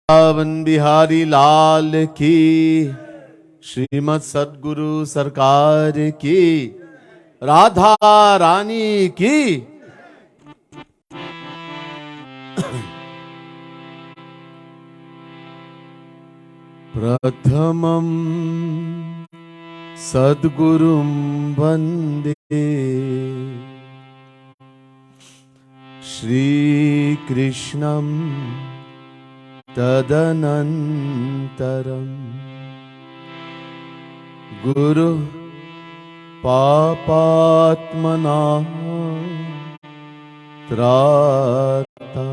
वृंदावन बिहारी लाल की, श्रीमद सद्गुरु सरकार की, राधा रानी की। प्रथमं सद्गुरुं वन्दे श्रीकृष्णं तदनन्तरं गुरु पापात्मना त्राता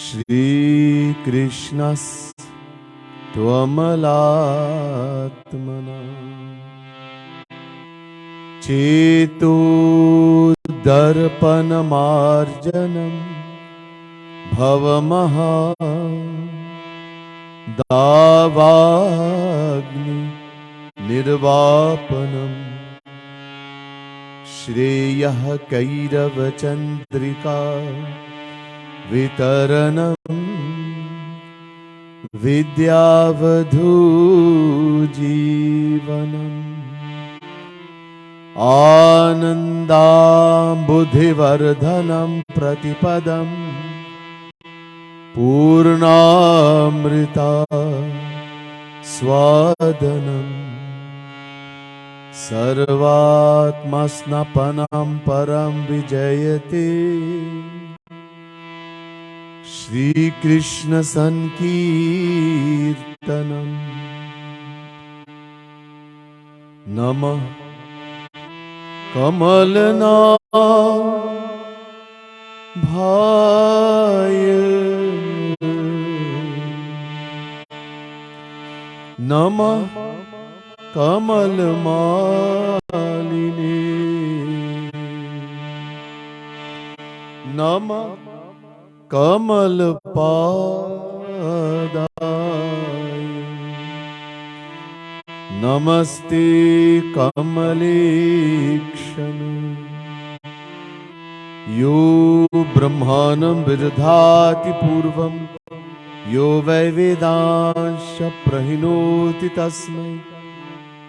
श्रीकृष्णस्त्वमलात्मना चेतो दर्पणमार्जनं भवमहा दावाग्नि निर्वापनं श्रेयः कैरवचन्द्रिका वितरणं विद्यावधूजीवनम् आनन्दाम्बुधिवर्धनं प्रतिपदं पूर्णामृता स्वादनम् सर्वात्मस्नपनं परं विजयते श्रीकृष्ण संकीर्तनम्। नमः कमलना भाय, नमः कमलमालिने, नमः कमलपादाय, नमस्ते कमलेक्षणे। यो ब्रह्माणं विदधाति पूर्वं यो वै वेदांश प्रहिणोति तस्मै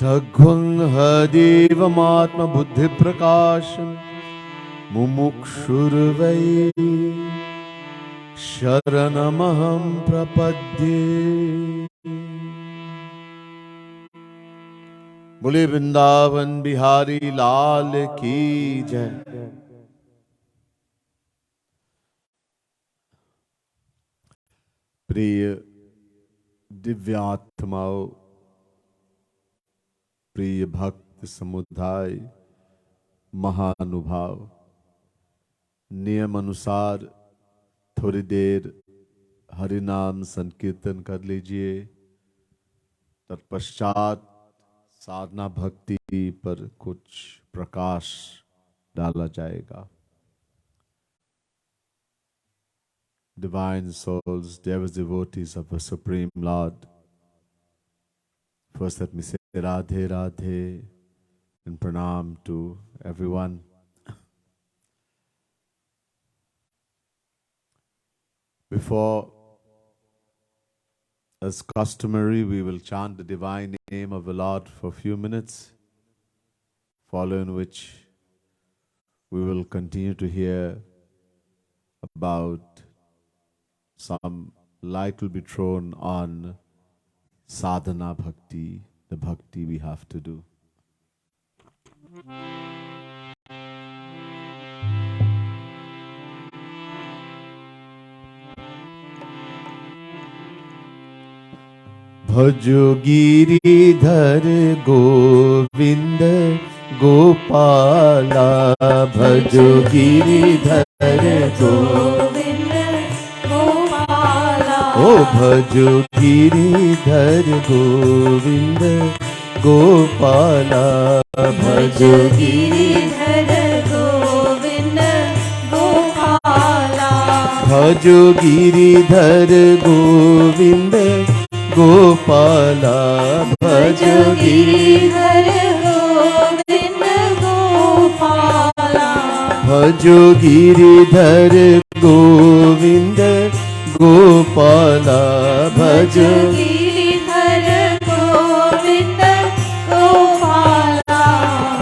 तद्गुं हदेवमात्मबुद्धिप्रकाशं मुमुक्षुर्वै शरणमहं प्रपद्ये। बोले वृंदावन बिहारी लाल की जय। प्रिय दिव्यात्माओं, प्रिय भक्त समुदाय, महानुभाव, नियम अनुसार थोड़ी देर हरिनाम संकीर्तन कर लीजिए। तत्पश्चात साधना भक्ति पर कुछ प्रकाश डाला जाएगा। Divine souls, dear devotees of the Supreme Lord, first let me say Radhe Radhe and pranam to everyone. Before, as customary, we will chant the divine name of the Lord for a few minutes, following which we will continue to hear about some light will be thrown on Sadhana Bhakti, the bhakti we have to do. भजो गिरिधर गोविंद गोपाला, भजो गिरिधर गोविंद गोपाला, ओ भजो गिरिधर गोविंद गोपाला, भजो गिरिधर गोविंद गोपाला, भजो गिरिधर गोविंद गोपाला, भजो गिरिधर गोविंद गोपाला, भजो Giridhar Govind Gopala bhaj Giridhar Govinda Gopala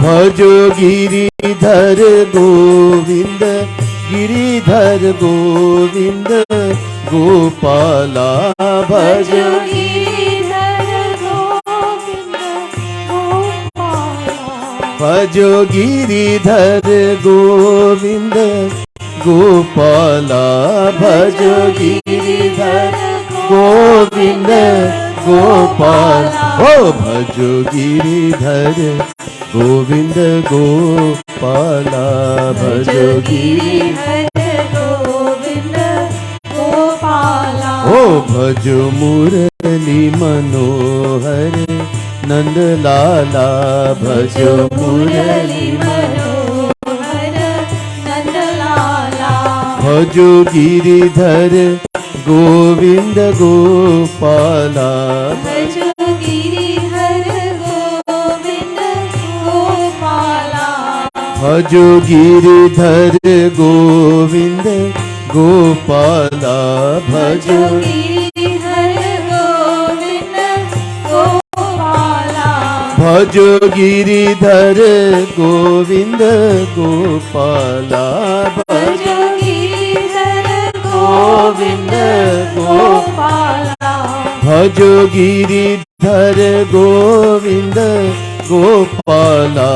bhajo giridhar Govinda giridhar Govinda Gopala bhajo bhajo giridhar Govinda Gopala bhajo giridhar Govinda Gopala oh bhajo giridhar Govinda Gopala bhajo giridhar Govinda Gopala oh bhajo murali manohar Nand Lala bhajo murali manohar Nand Lala bhajo giridhar Govinda Gopala bhajo giridhar Govinda Gopala bhajo giridhar Govinda Gopala bhajo giridhar Govinda Gopala bhajo giridhar Govinda Gopala bhajo giridhar Govinda Gopala bhajo giridhar Govinda Gopala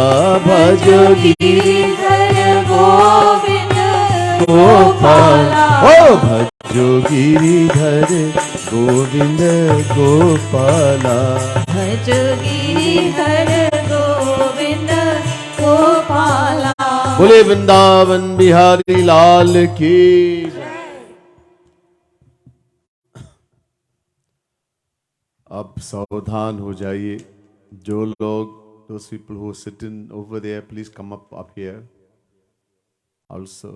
bhajo giridhar Govinda Gopala oh bhajo giridhar Govinda Gopala bhajo giridhar Govinda Gopala बोले वृंदावन बिहारी लाल की अब सावधान हो जाइए जो लोग those people who are sitting over there please come up here also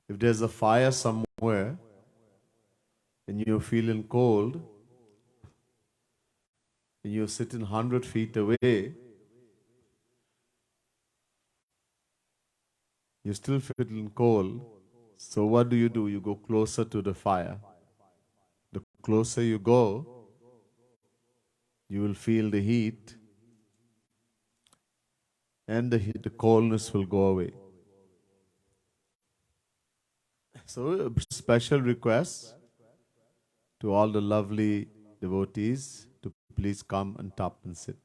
if there's a fire somewhere and you're feeling cold and you're sitting 100 feet away you're still feeling cold so what do? You go closer to the fire. The closer you go you will feel the heat and the coldness will go away. So a special request to all the lovely devotees to please come and tap and sit.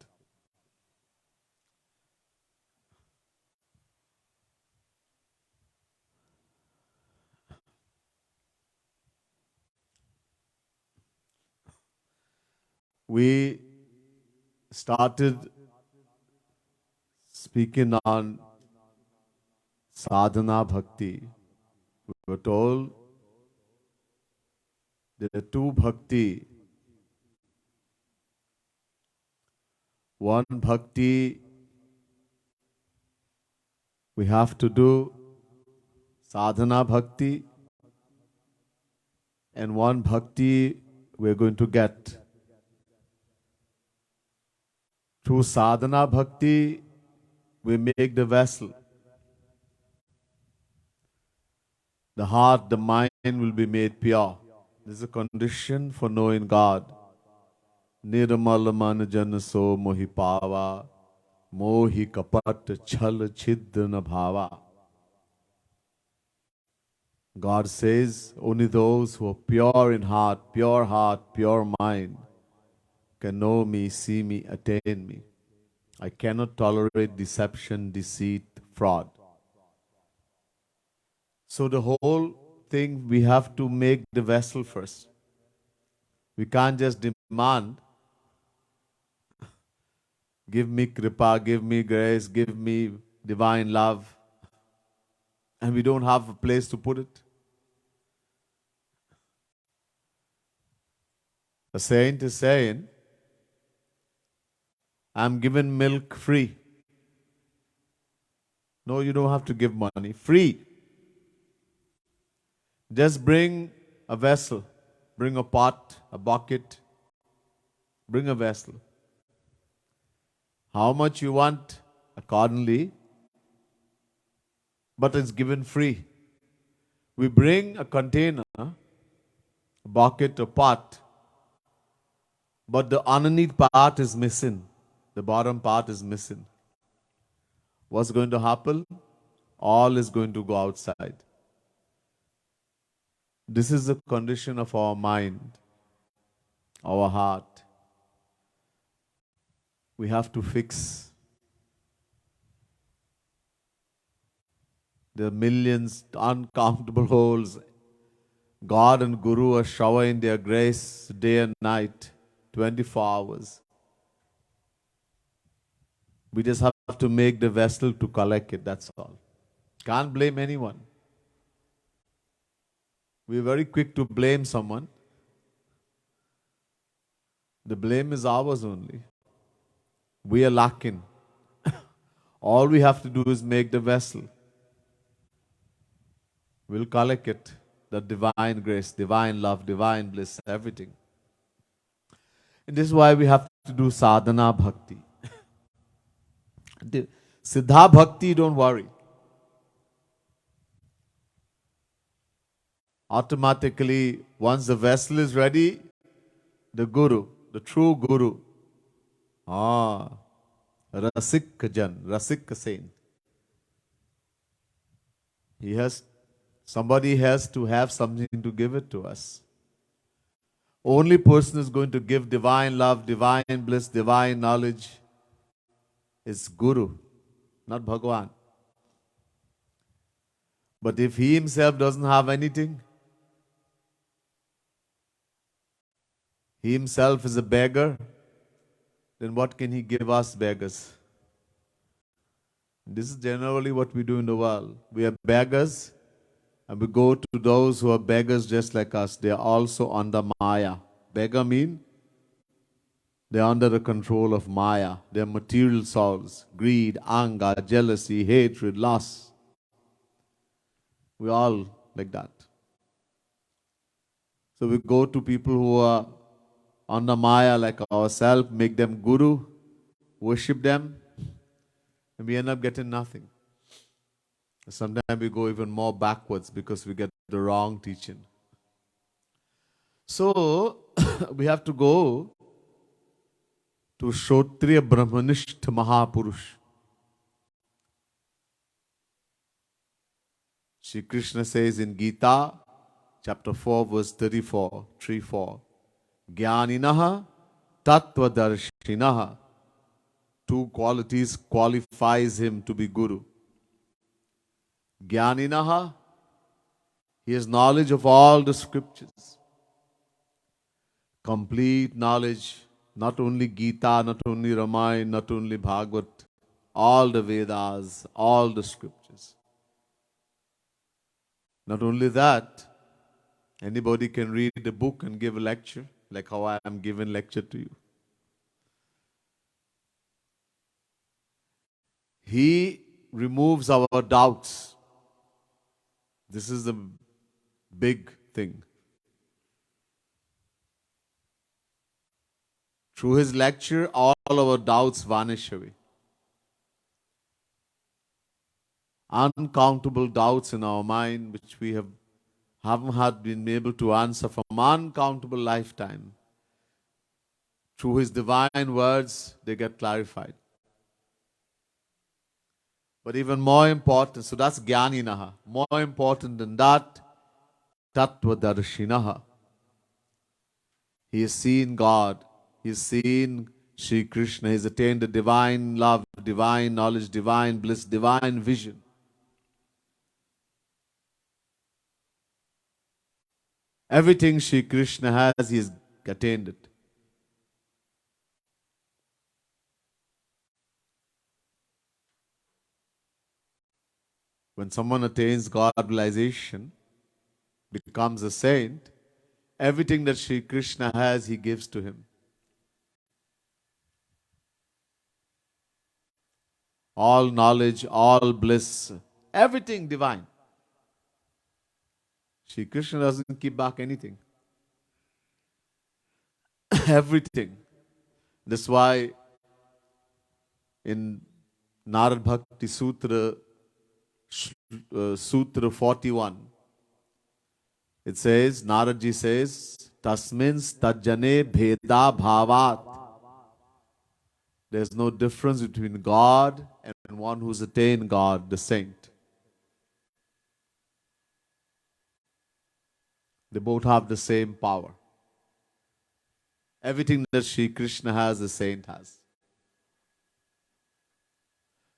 We started speaking on Sadhana Bhakti. We were told there are two Bhakti. One Bhakti we have to do Sadhana Bhakti and one Bhakti we're going to get. Through Sadhana Bhakti, we make the vessel. The heart, the mind will be made pure. This is a condition for knowing God. Nirmal man jan so mohi pava, mohi kapat chal chidna bhava. God says only those who are pure in heart, pure mind, can know me, see me, attain me. I cannot tolerate deception, deceit, fraud. So the whole thing, we have to make the vessel first. We can't just demand, give me kripa, give me grace, give me divine love, and we don't have a place to put it. A saint is saying, I'm given milk free. No, you don't have to give money. Free. Just bring a vessel. Bring a pot, a bucket. Bring a vessel. How much you want, accordingly, but it's given free. We bring a container, a bucket, a pot, but the underneath part is missing. The bottom part is missing. What's going to happen? All is going to go outside. This is the condition of our mind, our heart. We have to fix. There are millions, uncountable holes. God and Guru are showering their grace day and night, 24 hours. We just have to make the vessel to collect it, that's all. Can't blame anyone. We're very quick to blame someone. The blame is ours only. We are lacking. All we have to do is make the vessel. We'll collect it. The divine grace, divine love, divine bliss, everything. And this is why we have to do sadhana bhakti. The Siddha bhakti, don't worry. Automatically, once the vessel is ready, the Guru, the true Guru, Rasik Jan, Rasik Saint, somebody has to have something to give it to us. Only person is going to give divine love, divine bliss, divine knowledge is Guru, not Bhagavan. But if he himself doesn't have anything, he himself is a beggar, then what can he give us beggars? This is generally what we do in the world. We are beggars, and we go to those who are beggars just like us. They are also under Maya. Beggar mean they are under the control of Maya. They are material souls. Greed, anger, jealousy, hatred, lust. We are all like that. So we go to people who are under Maya like ourselves, make them Guru, worship them, and we end up getting nothing. Sometimes we go even more backwards because we get the wrong teaching. So, we have to go to Kshotriya Brahmanishth Mahapurush. Shri Krishna says in Gita, chapter 4, verse 34, 3-4, Jnaninaha Tattvadarshinaha. Two qualities qualifies him to be Guru. Jnaninaha, he has knowledge of all the scriptures. Complete knowledge, not only Gita, not only Ramayana, not only Bhagavad, all the Vedas, all the scriptures. Not only that, anybody can read the book and give a lecture, like how I am giving lecture to you. He removes our doubts. This is the big thing. Through his lecture, all our doubts vanish away. Uncountable doubts in our mind, which we haven't been able to answer from uncountable lifetime. Through his divine words, they get clarified. But even more important, so that's Jnaninaha. More important than that, Tattvadarshinaha. He has seen God. He has seen Sri Krishna. He has attained the divine love, divine knowledge, divine bliss, divine vision. Everything Sri Krishna has, he has attained it. When someone attains God realization, becomes a saint, everything that Sri Krishna has, he gives to him. All knowledge, all bliss, everything divine. Sri Krishna doesn't keep back anything. Everything. That's why in Narad Bhakti Sutra, Sutra 41, It says, Naradji says, Tasmins tajjane bheda bhavat. There's no difference between God and one who's attained God, the saint. They both have the same power. Everything that Sri Krishna has, the saint has.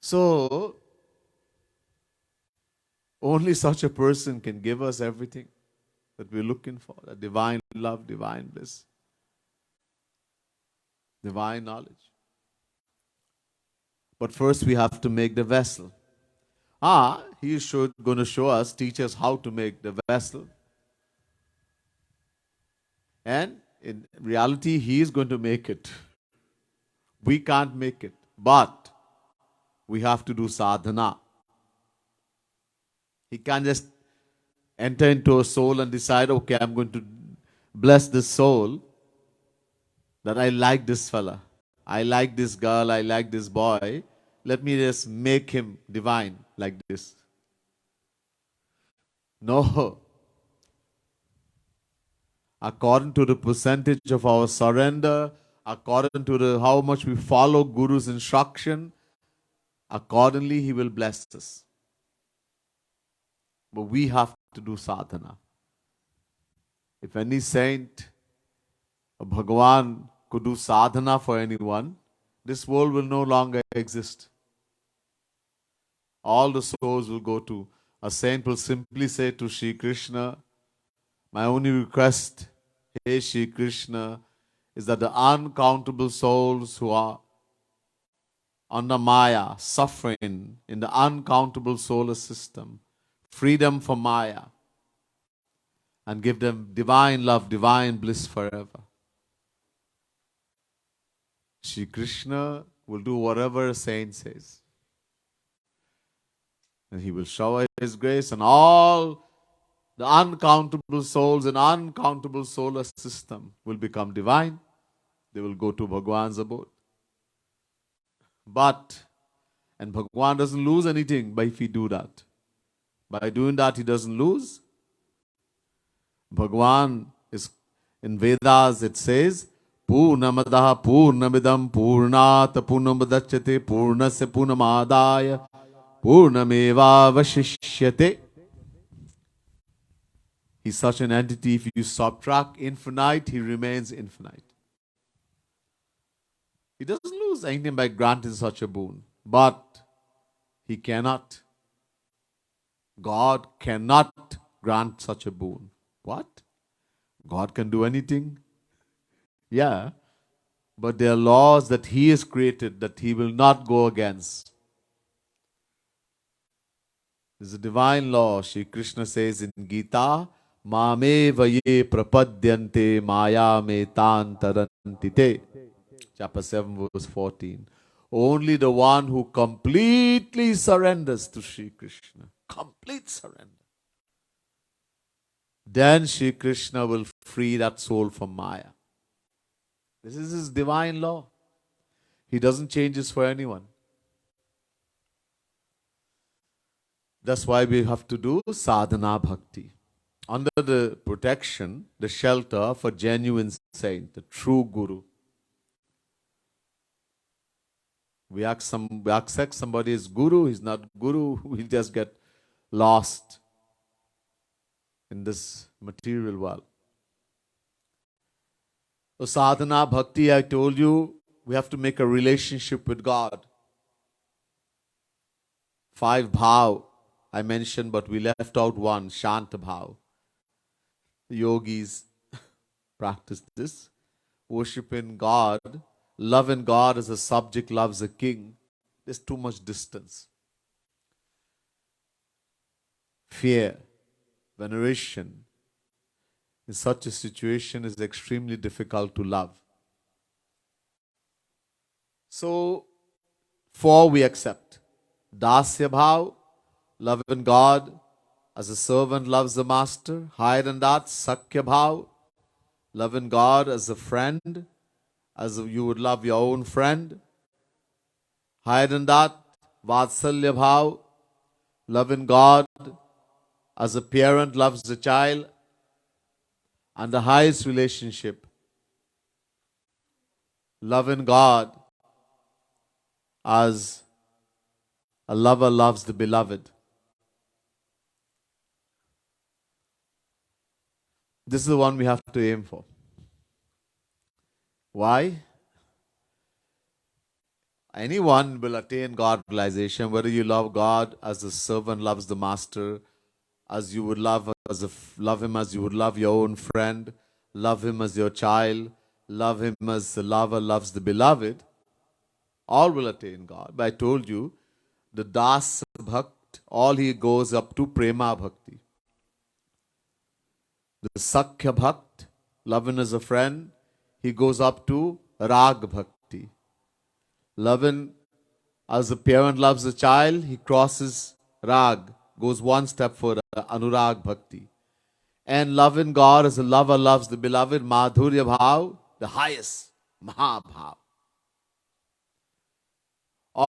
So, only such a person can give us everything that we're looking for. The divine love, divine bliss, divine knowledge. But first we have to make the vessel. He is going to show us, teach us how to make the vessel. And in reality, he is going to make it. We can't make it. But we have to do sadhana. He can't just enter into a soul and decide, okay, I'm going to bless this soul, that I like this fella, I like this girl, I like this boy. Let me just make him divine like this. No. According to the percentage of our surrender, according to how much we follow Guru's instruction, accordingly he will bless us. But we have to do sadhana. If any saint or Bhagavan could do sadhana for anyone, this world will no longer exist. All the souls will go to. A saint will simply say to Sri Krishna, my only request, hey Sri Krishna, is that the uncountable souls who are under Maya, suffering in the uncountable solar system, freedom from Maya, and give them divine love, divine bliss forever. Sri Krishna will do whatever a saint says. And he will shower his grace on all the uncountable souls and uncountable solar system will become divine. They will go to Bhagwan's abode. And Bhagwan doesn't lose anything by if we do that. By doing that, he doesn't lose. Bhagwan is, in Vedas it says, Purnamadaha Purnamidam Purnat Purnamudachyate Purnasya Purnamadaya Purnameva Vashishyate. He's such an entity, if you subtract infinite, he remains infinite. He doesn't lose anything by granting such a boon. But he cannot. God cannot grant such a boon. What? God can do anything? Yeah. But there are laws that he has created that he will not go against. There's a divine law. Shri Krishna says in Gita, Mame vaye prapadyante maya me tantarantite. Chapter 7 verse 14. Only the one who completely surrenders to Shri Krishna. Complete surrender. Then Shri Krishna will free that soul from Maya. This is his divine law. He doesn't change this for anyone. That's why we have to do Sadhana Bhakti. Under the protection, the shelter of a genuine saint, the true Guru. We accept somebody as Guru, he's not Guru, we just get lost in this material world. So Sadhana Bhakti, I told you, we have to make a relationship with God. 5 bhav I mentioned, but we left out one, Shanta bhav. The yogis practice this. Worshipping God, loving God as a subject loves a king. There's too much distance. Fear, veneration, in such a situation is extremely difficult to love. So, 4 we accept. Dasya bhav, loving God as a servant loves the master. Higher than that, Sakya bhav, loving God as a friend, as you would love your own friend. Higher than that, Vatsalya bhav, loving God as a parent loves the child. And the highest relationship, loving God as a lover loves the beloved. This is the one we have to aim for. Why? Anyone will attain God realization, whether you love God as the servant loves the master, as you would love him as you would love your own friend, love him as your child, love him as the lover loves the beloved. All will attain God. But I told you, the Das Bhakt, all he goes up to Prema Bhakti. The Sakhya Bhakt, loving as a friend, he goes up to Rag Bhakti. Loving as a parent loves a child, he crosses Rag, goes one step further, Anurag Bhakti. And loving God as a lover loves the beloved, Madhurya Bhav, the highest, Mahabhav.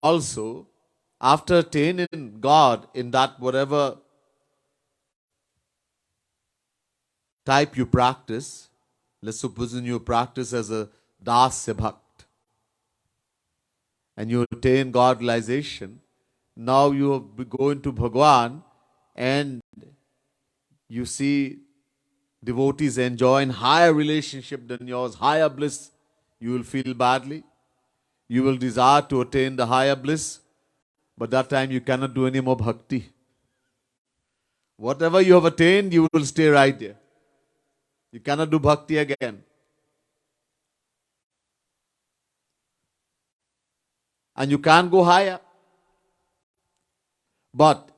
Also, after attaining God in that whatever type you practice, let's suppose you practice as a Dasya Bhakt, and you attain God realization, now you go into Bhagwan and you see devotees enjoying higher relationship than yours, higher bliss, you will feel badly. You will desire to attain the higher bliss, but that time you cannot do any more bhakti. Whatever you have attained, you will stay right there. You cannot do bhakti again. And you can't go higher. But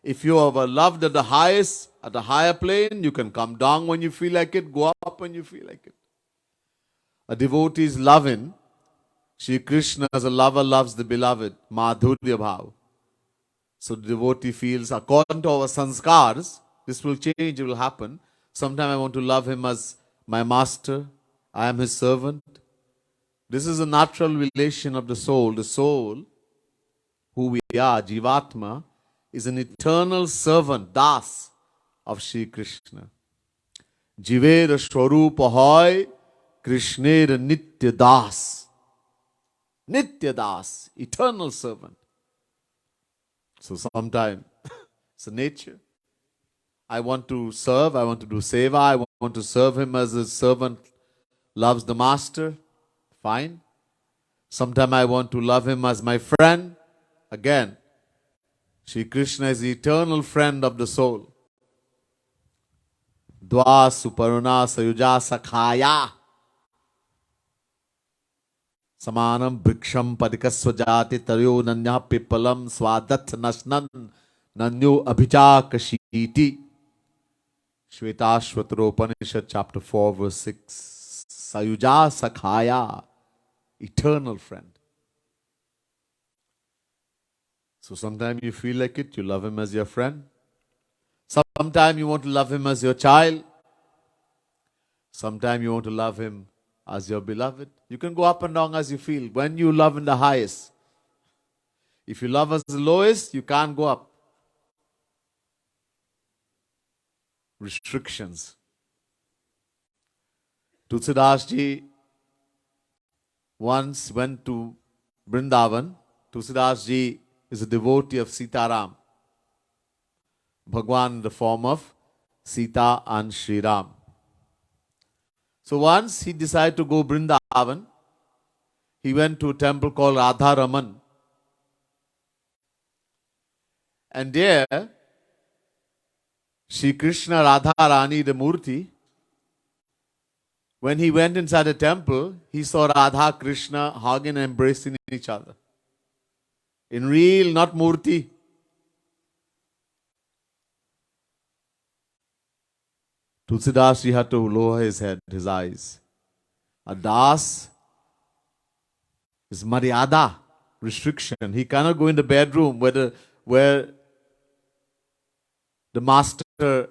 if you have loved at the highest, at the higher plane, you can come down when you feel like it, go up when you feel like it. A devotee is loving. Shri Krishna as a lover loves the beloved, Madhurya Bhav. So the devotee feels, according to our sanskars, this will change, it will happen. Sometime I want to love him as my master, I am his servant. This is a natural relation of the soul. The soul, who we are, Jivatma, is an eternal servant, Das, of Shri Krishna. Jivera Shwarupa hoy, Krishnera Nitya Das. Nitya Das, eternal servant. So sometime, it's a nature. I want to serve, I want to do seva, I want to serve him as a servant loves the master. Fine. Sometime I want to love him as my friend. Again, Shri Krishna is the eternal friend of the soul. Dva Suparuna Sayuja Sakhaya Samanam Bhiksham Padikaswajati Taryo Nanya Pipalam Swadat Nashnan Nanyo Abhichakashiti. Shvetashvatara Upanishad chapter 4 verse 6. Sayuja Sakhaya, eternal friend. So sometimes you feel like it, you love him as your friend. Sometimes you want to love him as your child. Sometimes you want to love him as your beloved. You can go up and down as you feel. When you love in the highest. If you love as the lowest, you can't go up. Restrictions. Tulsidas ji once went to Vrindavan. Tulsidas ji is a devotee of Sitaram. Bhagwan in the form of Sita and Sri Ram. So once he decided to go Vrindavan, he went to a temple called Radha Raman. And there, Shri Krishna Radha Rani, the Murti, when he went inside the temple, he saw Radha Krishna hugging and embracing each other. In real, not Murti. Tulsidas ji had to lower his head, his eyes. A das is maryada, restriction. He cannot go in the bedroom where the master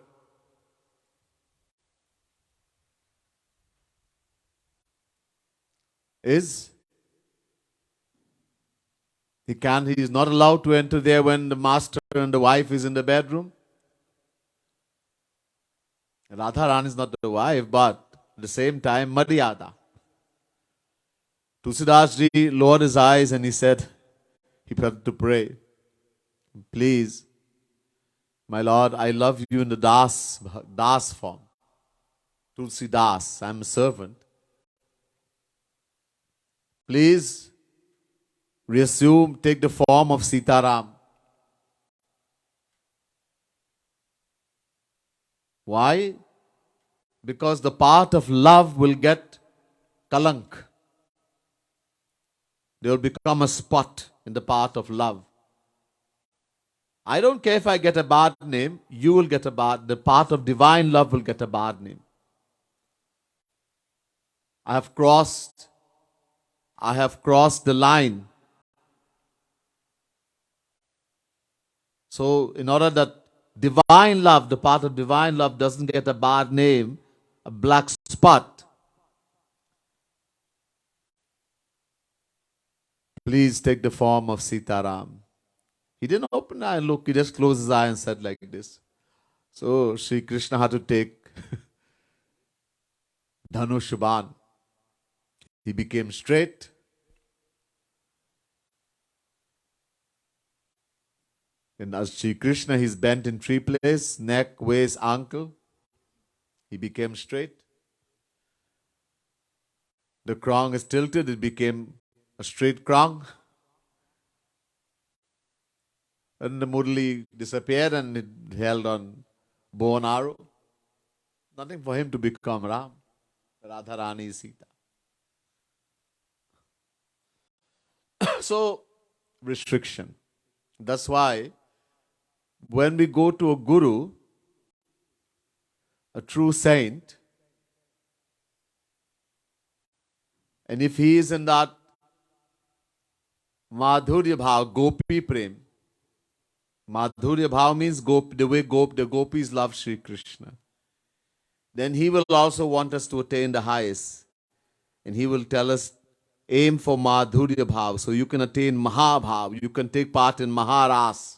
is. He is not allowed to enter there when the master and the wife is in the bedroom. Radharani is not the wife, but at the same time, Maryada. Tulsidas ji lowered his eyes and he said, he started to pray, please, my Lord, I love you in the Das form. Tulsidas, I'm a servant. Please reassume, take the form of Sitaram. Why? Because the path of love will get kalank. There will become a spot in the path of love. I don't care if I get a bad name, you will get a bad, the path of divine love will get a bad name. I have crossed the line. So in order that divine love, the path of divine love doesn't get a bad name, a black spot, please take the form of Sitaram. He didn't open the eye and look, he just closed his eye and said like this. So Sri Krishna had to take Dhanushban. He became straight. And as Sri Krishna, he's bent in three places, neck, waist, ankle. He became straight. The crown is tilted, it became a straight crown. And the murli disappeared and it held on bow and arrow. Nothing for him to become Ram. Radharani is Sita. So, restriction. That's why when we go to a guru, a true saint, and if he is in that Madhurya Bhav, Gopi Prem, Madhurya Bhav means the way the gopis love Sri Krishna, then he will also want us to attain the highest. And he will tell us, aim for Madhurya Bhav, so you can attain Mahabhav, you can take part in Maharas.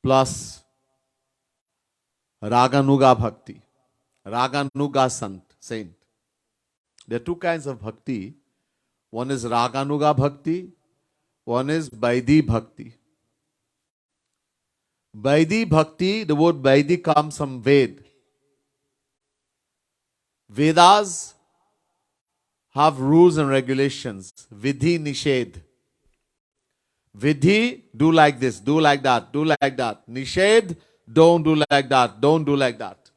Plus Raganuga Bhakti, Raganuga Saint. There are two kinds of bhakti. One is Raganuga Bhakti, one is Vaidhi Bhakti. Vaidhi Bhakti, the word Vaidhi comes from Ved. Vedas have rules and regulations. Vidhi Nishedh. Vidhi, do like this, do like that, do like that. Nishedh, don't do like that, don't do like that.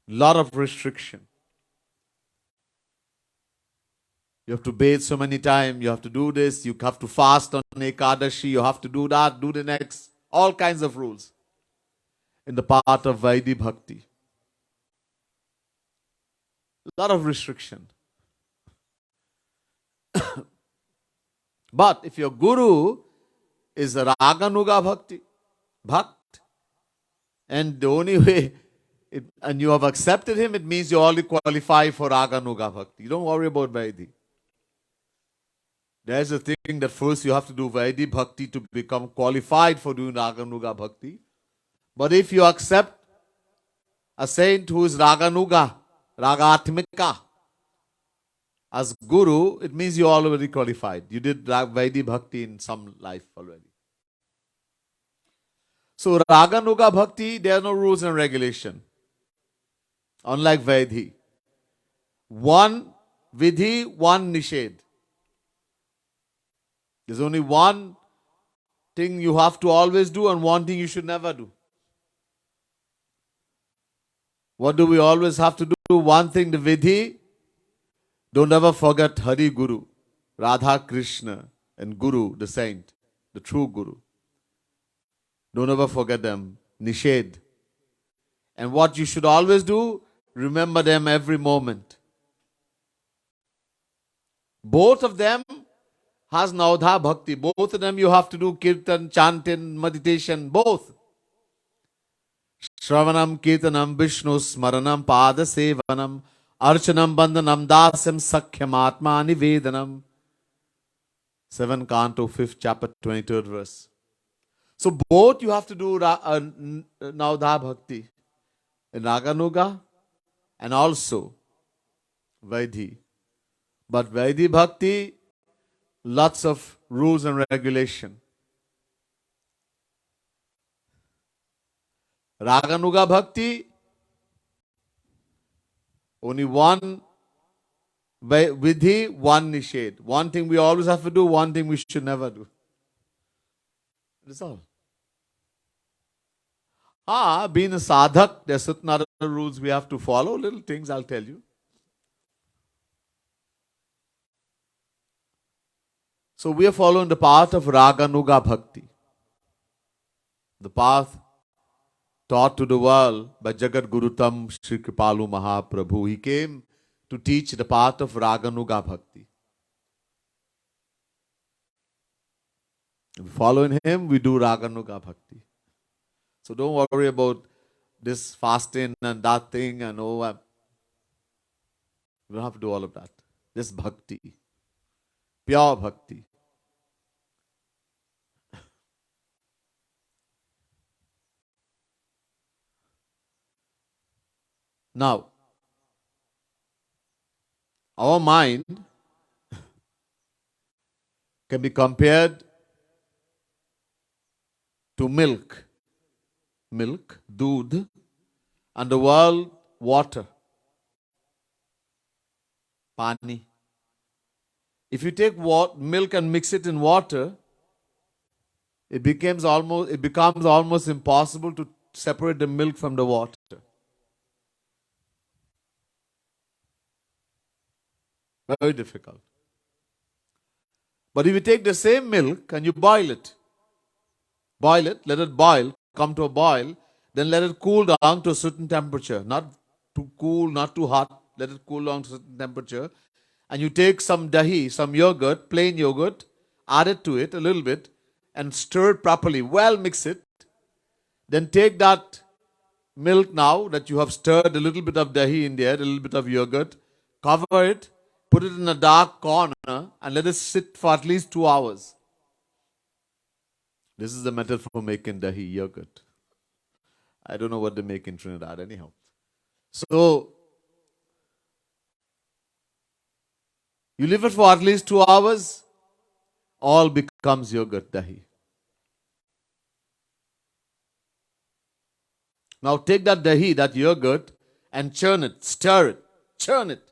Lot of restriction. You have to bathe so many times, you have to do this, you have to fast on Ekadashi, you have to do that, do the next. All kinds of rules in the path of Vaidhi Bhakti. A lot of restriction. But if your guru is a Raganuga Bhakt, and the only way, and you have accepted him, it means you already qualify for Raganuga Bhakti. You don't worry about Vaidhi. There's a thing that first you have to do Vaidhi Bhakti to become qualified for doing Raganuga Bhakti. But if you accept a saint who is Raganuga, Ragatmika, as guru, it means you're already qualified. You did Vaidhi Bhakti in some life already. So Raganuga Bhakti, there are no rules and regulation. Unlike Vaidhi. One Vidhi, one Nishedh. There's only one thing you have to always do and one thing you should never do. What do we always have to do? One thing, the Vidhi. Don't ever forget Hari Guru, Radha Krishna, and Guru, the saint, the true Guru. Don't ever forget them. Nishedh. And what you should always do, remember them every moment. Both of them has Naudha Bhakti. Both of them you have to do Kirtan, chanting, meditation, both. Shravanam, Kirtanam, Vishnu, Smaranam, Pada Sevanam, Archanam Bandhanam Dasam Sakhyam Atma Nivedanam. 7 Canto 5th chapter 23rd verse. So both you have to do Navdha Bhakti in Raganuga and also Vaidhi. But Vaidhi Bhakti, lots of rules and regulation. Raganuga Bhakti, only one Vidhi, one Nished. One thing we always have to do, one thing we should never do. That's all. Being a sadhak, there are certain other rules we have to follow. Little things I'll tell you. So we are following the path of Raganuga Bhakti. The path taught to the world by Jagat Gurutam Sri Kripalu Mahaprabhu. He came to teach the path of Raganuga Bhakti. Following him, we do Raganuga Bhakti. So don't worry about this fasting and that thing and we don't have to do all of that. Just bhakti. Pure bhakti. Now, our mind can be compared to milk. Milk, doodh, and the world, water, pani. If you take milk and mix it in water, it becomes almost impossible to separate the milk from the water. Very difficult. But if you take the same milk and you boil it, let it boil, come to a boil, then let it cool down to a certain temperature. Not too cool, not too hot. Let it cool down to a certain temperature. And you take some dahi, some yogurt, plain yogurt, add it to it a little bit, and stir it properly. Well, mix it. Then take that milk now that you have stirred a little bit of dahi in there, a little bit of yogurt, cover it, put it in a dark corner, and let it sit for at least 2 hours. This is the method for making dahi yogurt. I don't know what they make in Trinidad anyhow. So, you leave it for at least 2 hours, all becomes yogurt dahi. Now take that dahi, that yogurt, and churn it, stir it, churn it.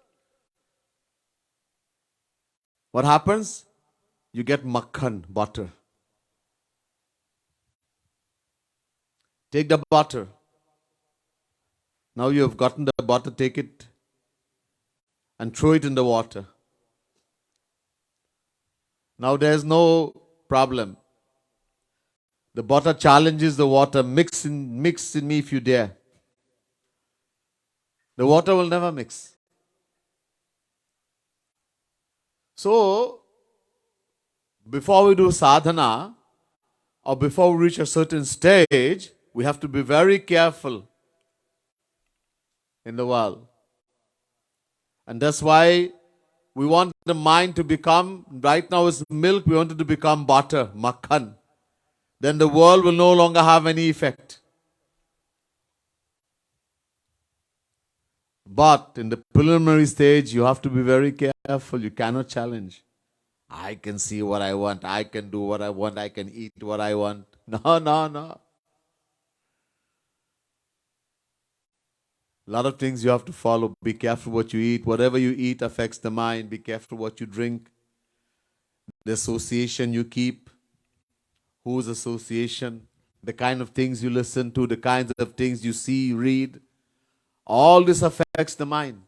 What happens? You get makhan, butter. Take the butter. Now you have gotten the butter, take it and throw it in the water. Now there is no problem. The butter challenges the water. Mix in me if you dare. The water will never mix. So, before we do sadhana, or before we reach a certain stage, we have to be very careful in the world. And that's why we want the mind to become, right now it's milk, we want it to become butter, makhan. Then the world will no longer have any effect. But in the preliminary stage, you have to be very careful. You cannot challenge. I can see what I want. I can do what I want. I can eat what I want. No. A lot of things you have to follow. Be careful what you eat. Whatever you eat affects the mind. Be careful what you drink. The association you keep. Whose association? The kind of things you listen to. The kinds of things you see, read. All this affects the mind.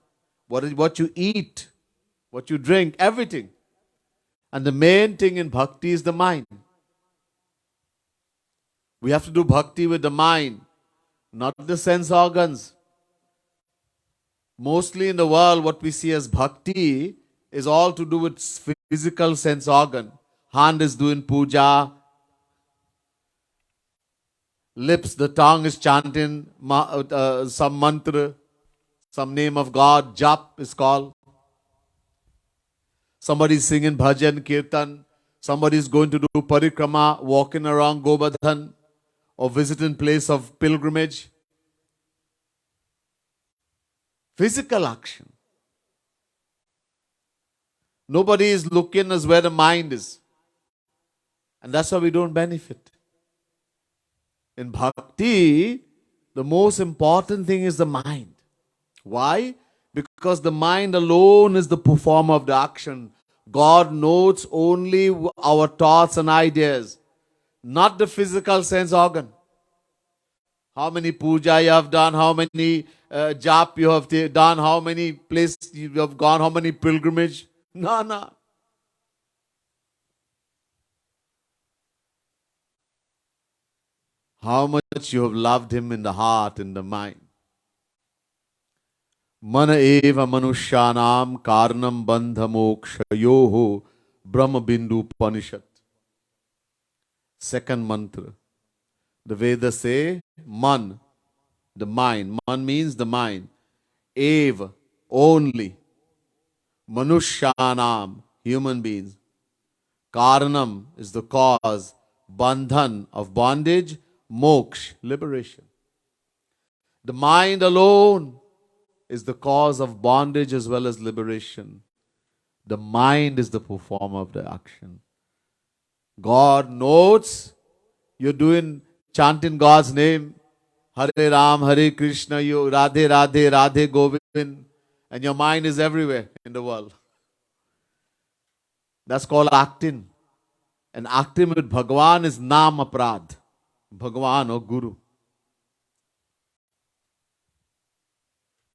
What you eat, what you drink, everything. And the main thing in bhakti is the mind. We have to do bhakti with the mind, not the sense organs. Mostly in the world, what we see as bhakti is all to do with physical sense organ. Hand is doing puja. Lips, the tongue is chanting some mantra, some name of God, Jap is called. Somebody is singing bhajan, kirtan. Somebody is going to do parikrama, walking around Govardhan, or visiting place of pilgrimage. Physical action. Nobody is looking as where the mind is. And that's why we don't benefit. In bhakti, the most important thing is the mind. Why? Because the mind alone is the performer of the action. God notes only our thoughts and ideas, not the physical sense organ. How many puja you have done, how many jap you have done, how many places you have gone, how many pilgrimage. No. How much you have loved him in the heart, in the mind. Mana eva manushyanam karnam bandha mokshayoho brahma bindu panishat. Second mantra. The Vedas say man, the mind. Man means the mind. Eva, only. Manushyanam, human beings. Karanam is the cause. Bandhan, of bondage. Moksha, liberation. The mind alone is the cause of bondage as well as liberation. The mind is the performer of the action. God notes you're doing, chanting God's name, Hare Ram, Hare Krishna, you Radhe Radhe, Radhe Govind, and your mind is everywhere in the world. That's called acting. And acting with Bhagavan is Nam Aprad. Bhagavan or Guru.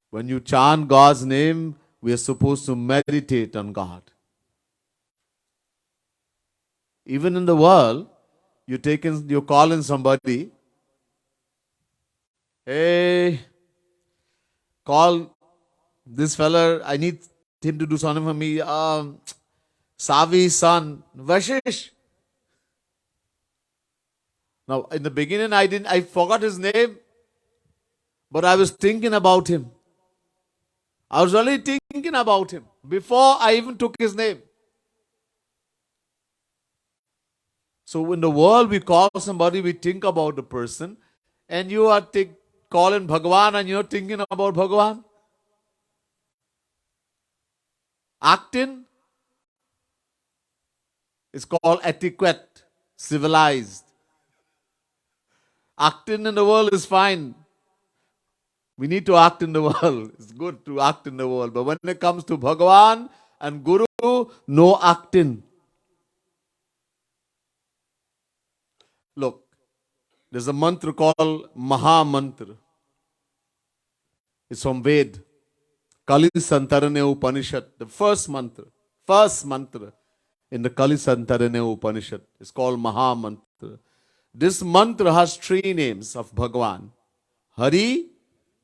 When you chant God's name, we are supposed to meditate on God. Even in the world, you're calling somebody, hey, call this fella, I need him to do something for me. Savi's son, Vashish. Now, in the beginning, I forgot his name, but I was thinking about him. I was only thinking about him before I even took his name. So in the world, we call somebody, we think about the person, and you are calling Bhagavan and you're thinking about Bhagavan. Acting is called etiquette, civilized. Acting in the world is fine. We need to act in the world. It's good to act in the world. But when it comes to Bhagavan and Guru, no acting. Look, there's a mantra called Maha Mantra. It's from Ved. Kali Santarane Upanishad. The first mantra in the Kali Santarane Upanishad is called Maha Mantra. This mantra has three names of Bhagavan. Hari,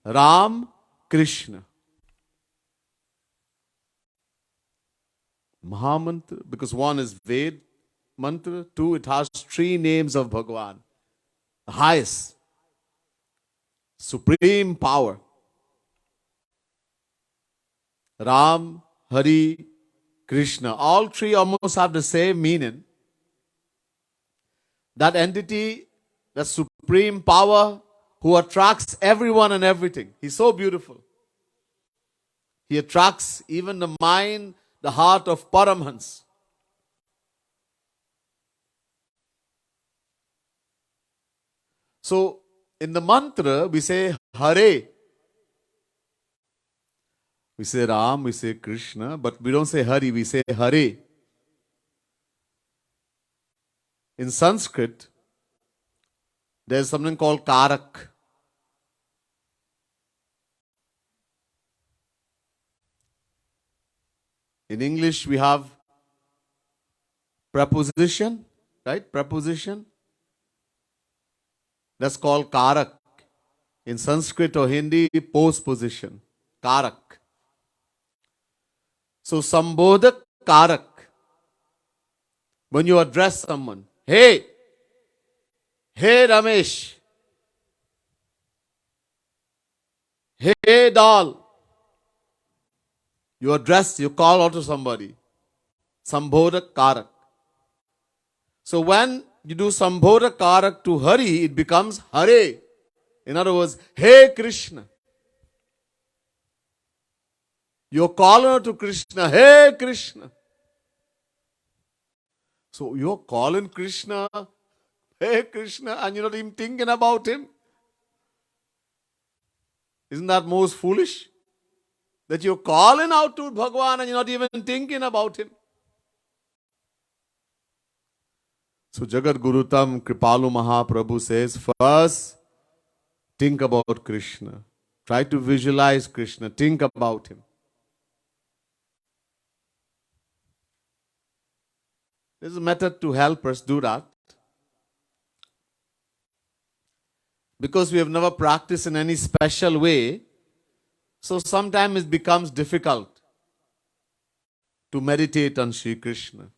Ram, Krishna. Maha Mantra, because one is Ved mantra, two, it has three names of Bhagavan. The highest, supreme power. Ram, Hari, Krishna. All three almost have the same meaning. That entity, that supreme power who attracts everyone and everything. He's so beautiful. He attracts even the mind, the heart of Paramhans. So, in the mantra, we say Hare. We say Ram, we say Krishna, but we don't say Hari, we say Hare. In Sanskrit, there's something called Karak. In English, we have preposition, right? Preposition. That's called Karak. In Sanskrit or Hindi, postposition. Karak. So, Sambodhak Karak. When you address someone, hey Ramesh, hey doll, You address, you call out to somebody. Sambodha Karak. So when you do Sambodha Karak to Hari, it becomes Hare. In other words, Hey Krishna. You're calling out to Krishna, Hey Krishna. So you're calling Krishna, Hey Krishna, and you're not even thinking about him. Isn't that most foolish? That you're calling out to Bhagavan and you're not even thinking about him. So Jagat Gurutam Kripalu Mahaprabhu says, first, think about Krishna. Try to visualize Krishna. Think about him. There's a method to help us do that. Because we have never practiced in any special way, so sometimes it becomes difficult to meditate on Sri Krishna.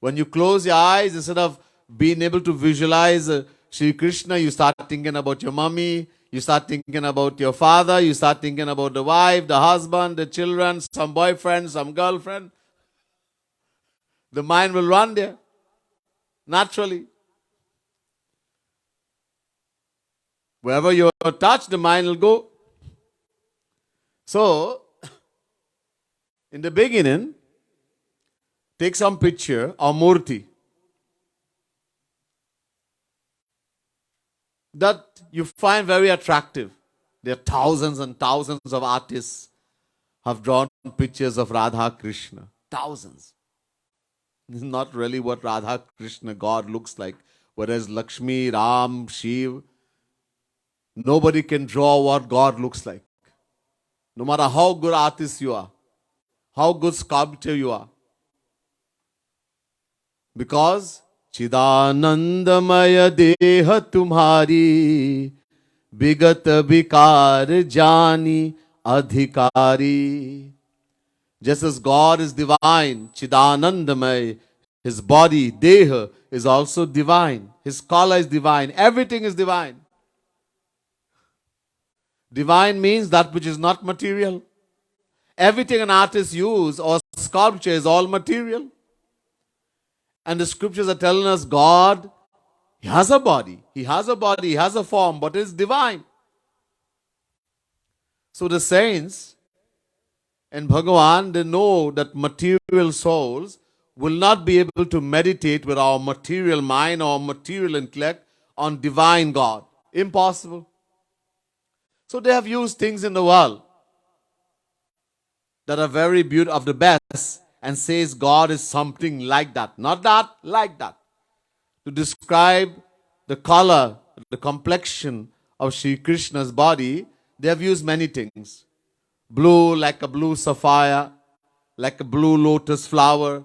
When you close your eyes, instead of being able to visualize Sri Krishna, you start thinking about your mommy, you start thinking about your father, you start thinking about the wife, the husband, the children, some boyfriend, some girlfriend. The mind will run there, naturally. Wherever you are touched, the mind will go. So, in the beginning, take some picture or murti that you find very attractive. There are thousands and thousands of artists have drawn pictures of Radha Krishna. Thousands. This is not really what Radha Krishna God looks like. Whereas Lakshmi, Ram, Shiv, nobody can draw what God looks like. No matter how good artist you are, how good sculptor you are. Because Chidanandamaya deha tumhari bigat vikar jani adhikari. Just as God is divine, Chidanandamaya, his body, deha, is also divine. His color is divine. Everything is divine. Divine means that which is not material. Everything an artist uses or sculpture is all material. And the scriptures are telling us God, he has a body. He has a body, he has a form, but it's divine. So the saints and Bhagavan, they know that material souls will not be able to meditate with our material mind or material intellect on divine God. Impossible. So they have used things in the world that are very beautiful, of the best, and says God is something like that. Not that, like that. To describe the color, the complexion of Sri Krishna's body, they have used many things. Blue like a blue sapphire, like a blue lotus flower,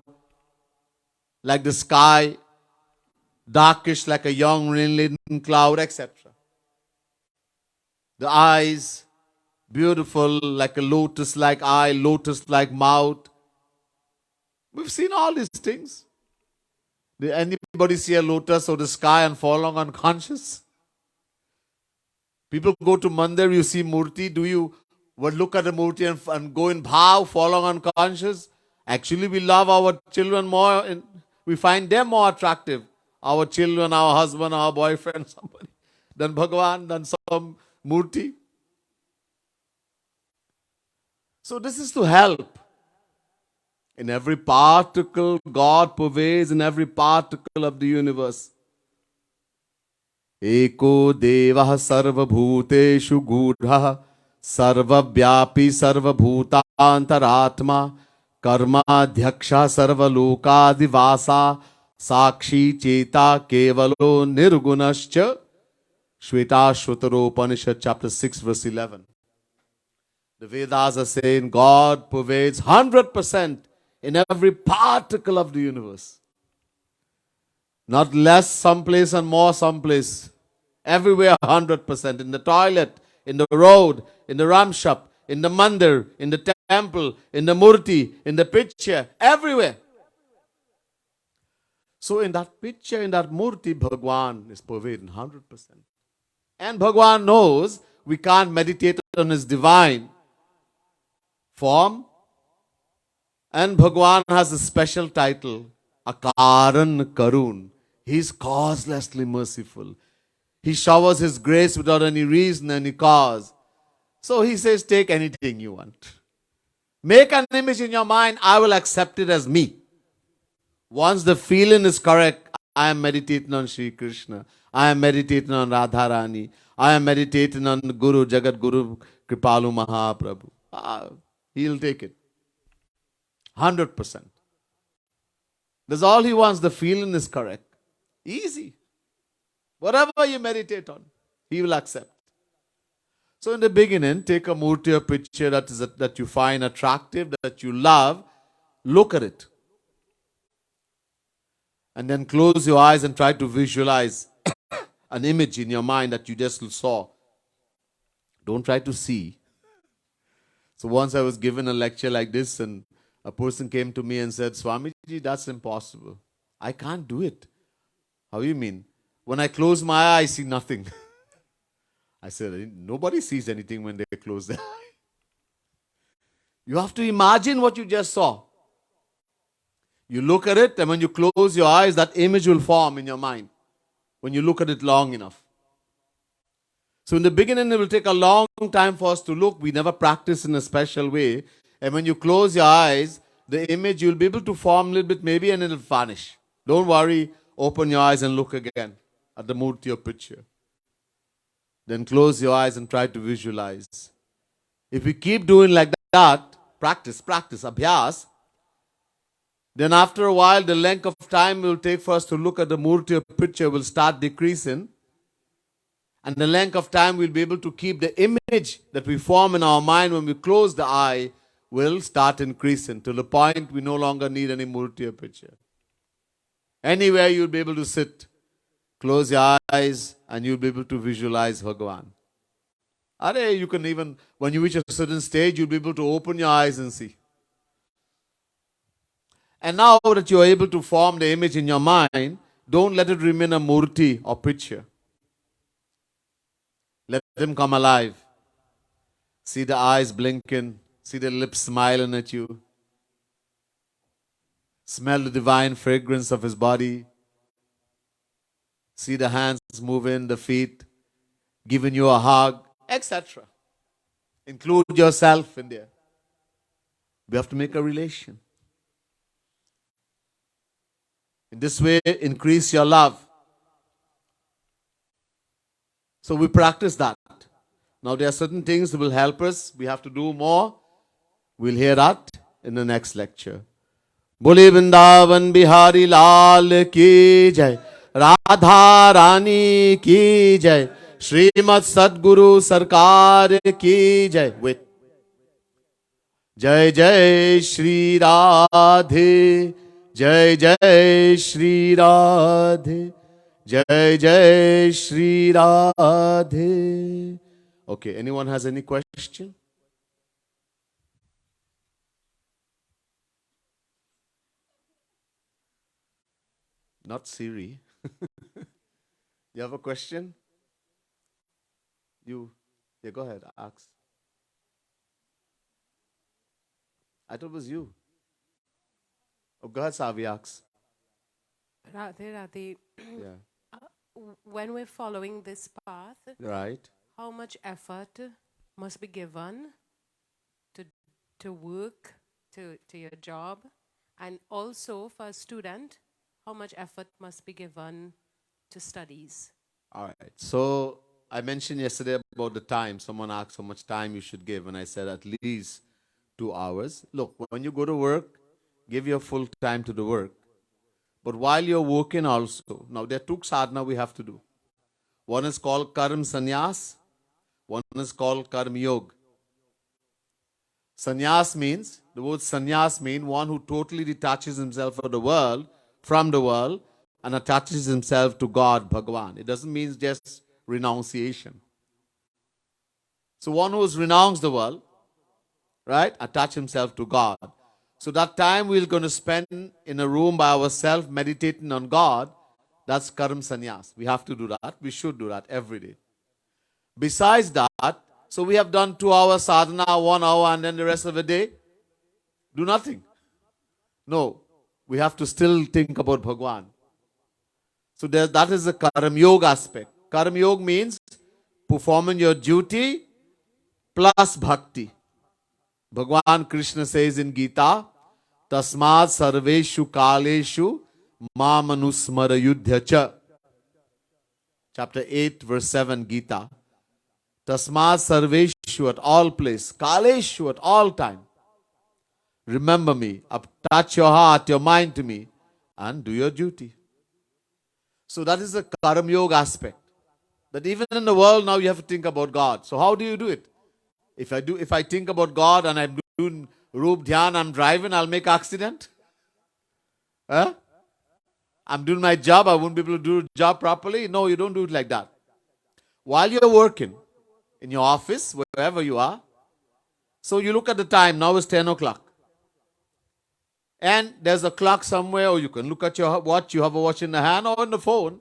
like the sky, darkish like a young rain-laden cloud, etc. The eyes, beautiful like a lotus-like eye, lotus-like mouth. We've seen all these things. Did anybody see a lotus or the sky and fall unconscious? People go to mandir, you see murti. Do you look at the murti and go in bhav, fall unconscious? Actually, we love our children more and we find them more attractive. Our children, our husband, our boyfriend, somebody, than Bhagavan, than some murti. So this is to help. In every particle, God pervades in every particle of the universe. Eko devah sarva bhuteshu gudha sarva vyapi sarva bhutantaratma karma dhyaksha sarva lokadivasa sakshi cheta kevalo nirgunascha. Shvetashvatara Upanishad chapter 6 verse 11. The Vedas are saying God pervades 100% in every particle of the universe. Not less someplace and more someplace. Everywhere 100%. In the toilet, in the road, in the ram shop, in the mandir, in the temple, in the murti, in the picture, everywhere. So in that picture, in that murti, Bhagwan is pervading 100%. And Bhagwan knows we can't meditate on his divine form And Bhagwan has a special title, Akaran Karun. He's causelessly merciful. He showers his grace without any reason, any cause. So he says, take anything you want. Make an image in your mind, I will accept it as me. Once the feeling is correct, I am meditating on Sri Krishna. I am meditating on Radharani. I am meditating on Guru, Jagat Guru, Kripalu Mahaprabhu. He'll take it. 100%. That's all he wants. The feeling is correct. Easy. Whatever you meditate on, he will accept. So in the beginning, take a murti or picture that you find attractive, that you love. Look at it. And then close your eyes and try to visualize an image in your mind that you just saw. Don't try to see. So once I was given a lecture like this, and a person came to me and said, Swamiji, that's impossible. I can't do it. How do you mean? When I close my eye, I see nothing. I said, nobody sees anything when they close their eye. You have to imagine what you just saw. You look at it, and when you close your eyes, that image will form in your mind when you look at it long enough. So in the beginning, it will take a long time for us to look. We never practice in a special way. And when you close your eyes, the image you'll be able to form a little bit maybe, and it'll vanish. Don't worry. Open your eyes and look again at the murti or picture. Then close your eyes and try to visualize. If we keep doing like that, practice, abhyas, then after a while, the length of time it will take for us to look at the murti or picture will start decreasing. And the length of time we'll be able to keep the image that we form in our mind when we close the eye will start increasing to the point we no longer need any murti or picture. Anywhere you'll be able to sit, close your eyes, and you'll be able to visualize Bhagavan. You can even, when you reach a certain stage, you'll be able to open your eyes and see. And now that you are able to form the image in your mind, don't let it remain a murti or picture. Let him come alive. See the eyes blinking. See the lips smiling at you. Smell the divine fragrance of his body. See the hands moving, the feet, giving you a hug, etc. Include yourself in there. We have to make a relation. In this way, increase your love. So we practice that. Now there are certain things that will help us. We have to do more. We'll hear that in the next lecture. Bole Vrindavan Bihari Lal ki jai. Radha Rani ki jai. Srimad Sadguru Sarkar ki jai. Wait. Jai Jai Shri Radhe. Jai Jai Shri Radhe. Jai Jai Shri Radhe. Okay, anyone has any question? Not Siri. You have a question? Yeah, go ahead, ask. I thought it was you. Oh, go ahead, Savi, ask. Radhe, Yeah. when we're following this path, Right. how much effort must be given to work, to your job? And also for a student, how much effort must be given to studies? All right. So I mentioned yesterday about the time. Someone asked how much time you should give, and I said at least 2 hours. Look, when you go to work, give your full time to the work. But while you're working also, now there are 2 sadhana we have to do. One is called karm sannyas. One is called karm yoga. Sannyas means, the word sannyas means one who totally detaches himself from the world, and attaches himself to God, Bhagavan. It doesn't mean just renunciation. So one who has renounced the world, right, attach himself to God. So that time we're going to spend in a room by ourselves meditating on God, that's karm sannyas. We have to do that. We should do that every day. Besides that, so we have done 2 hours sadhana, 1 hour, and then the rest of the day, do nothing. No, we have to still think about Bhagwan. So that is the Karma Yoga aspect. Karma Yoga means performing your duty plus bhakti. Bhagwan Krishna says in Gita, Tasmat sarveshu kaleshu mamanusmara yudhya cha. Chapter 8, verse 7, Gita. Tasmat sarveshu, at all place, kaleshu, at all time. Remember me, attach your heart, your mind to me, and do your duty. So that is the Karma Yoga aspect. That even in the world now you have to think about God. So how do you do it? If I think about God and I'm doing Roop Dhyan, I'm driving, I'll make accident. Huh? I'm doing my job, I won't be able to do the job properly. No, you don't do it like that. While you're working, in your office, wherever you are, so you look at the time, now it's 10 o'clock. And there's a clock somewhere, or you can look at your watch, you have a watch in the hand or on the phone.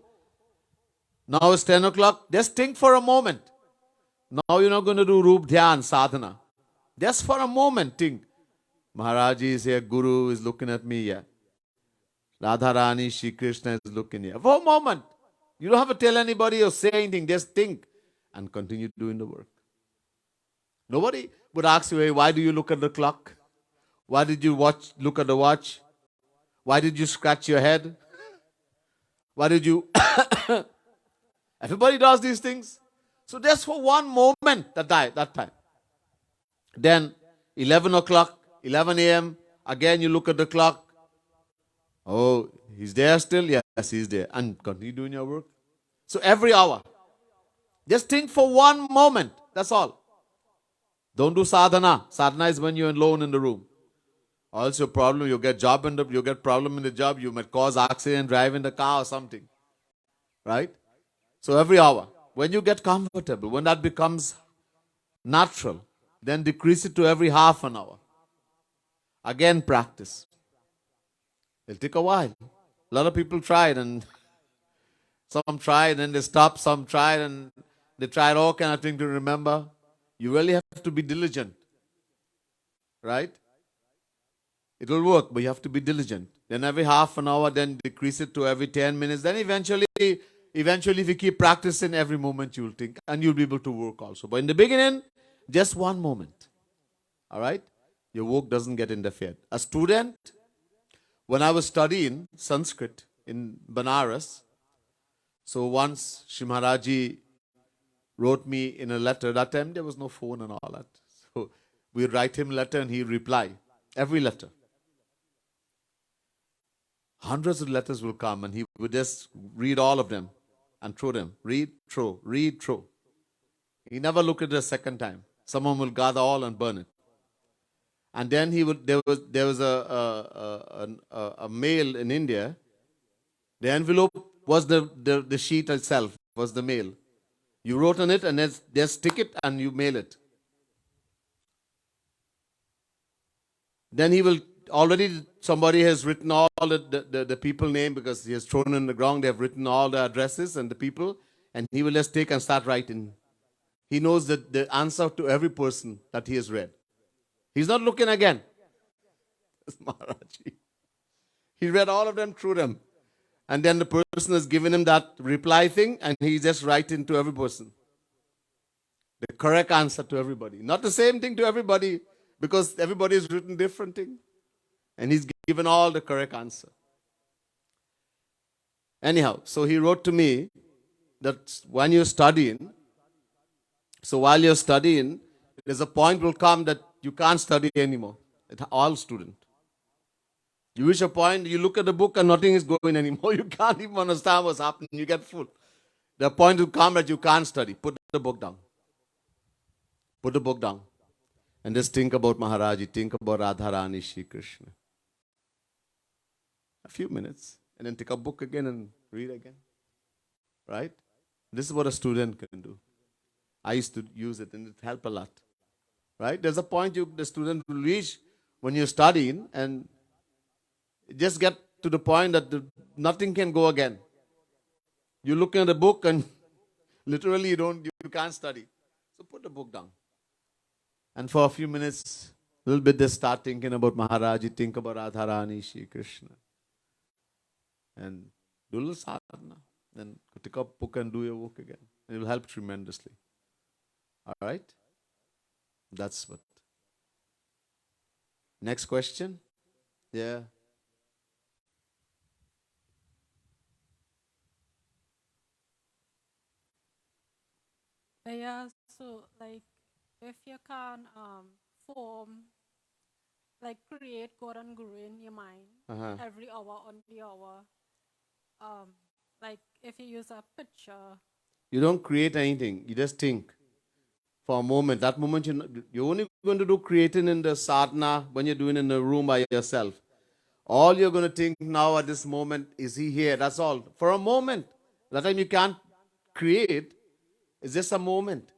Now it's 10 o'clock, just think for a moment. Now you're not going to do Roop Dhyan Sadhana. Just for a moment think. Maharaji is here, Guru is looking at me here. Radharani, Shri Krishna is looking here. For a moment. You don't have to tell anybody or say anything, just think and continue doing the work. Nobody would ask you, hey, why do you look at the clock? Why did you look at the watch? Why did you scratch your head? Why did you... Everybody does these things. So just for one moment that time. Then 11 o'clock, 11 a.m., again you look at the clock. Oh, he's there still? Yes, he's there. And continue doing your work. So every hour. Just think for one moment. That's all. Don't do sadhana. Sadhana is when you're alone in the room. Also problem, you get problem in the job, you might cause accident, drive in the car or something. Right? So every hour. When you get comfortable, when that becomes natural, then decrease it to every half an hour. Again, practice. It'll take a while. A lot of people tried and some tried and they stopped, some tried and they tried all kind of things to remember. You really have to be diligent. Right? It will work, but you have to be diligent. Then every half an hour, then decrease it to every 10 minutes. Then eventually, if you keep practicing, every moment you'll think and you'll be able to work also. But in the beginning, just one moment. All right? Your work doesn't get interfered. A student, when I was studying Sanskrit in Banaras, so once Shri Maharaji wrote me in a letter. That time there was no phone and all that. So we write him a letter and he reply. Every letter. Hundreds of letters will come and he would just read all of them and throw them. Read, throw, read, throw. He never looked at it a second time. Someone will gather all and burn it. And then there was a mail in India. The envelope was the sheet itself, was the mail. You wrote on it and then just stick it and you mail it. Then already somebody has written all the people name because he has thrown in the ground. They have written all the addresses and the people, and he will just take and start writing. He knows the answer to every person that he has read. He's not looking again. Maharaji. He read all of them, through them. And then the person has given him that reply thing, and he just writing to every person. The correct answer to everybody. Not the same thing to everybody, because everybody has written different thing. And he's given all the correct answer. Anyhow, so he wrote to me that when you're studying, so while you're studying, there's a point will come that you can't study anymore. All students. You reach a point, you look at the book and nothing is going anymore. You can't even understand what's happening. You get full. The point will come that you can't study. Put the book down. Put the book down. And just think about Maharaji. Think about Radharani, Shri Krishna. A few minutes. And then take a book again and read again. Right? This is what a student can do. I used to use it and it helped a lot. Right? There's a point the student will reach when you're studying and just get to the point that nothing can go again. You look at the book and literally you can't study. So put the book down. And for a few minutes, A little bit they start thinking about Maharaj, you think about Radharani, Shri Krishna. And do a little sadhana. Then take up book and do your work again. It will help tremendously. All right? That's what. Next question? Yeah. Yeah, so like if you can form, like create God and Guru in your mind Uh-huh. every hour on the hour, um, like if you use a picture, You don't create anything. You just think for a moment. That moment, you're only going to do creating in the sadhana when you're doing it in a room by yourself. All you're going to think now at this moment is he here. That's all. For a moment. That time you can't create. It's just a moment.